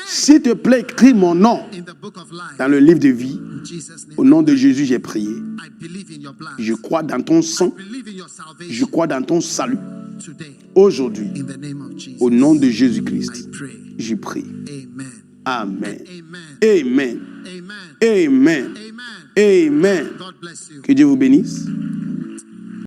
S'il te plaît, écris mon nom dans le livre de vie. Au nom de Jésus, j'ai prié. Je crois dans ton sang. Je crois dans ton salut. Aujourd'hui, au nom de Jésus-Christ, j'ai prié. Amen. Amen. Amen. Amen. Que Dieu vous bénisse.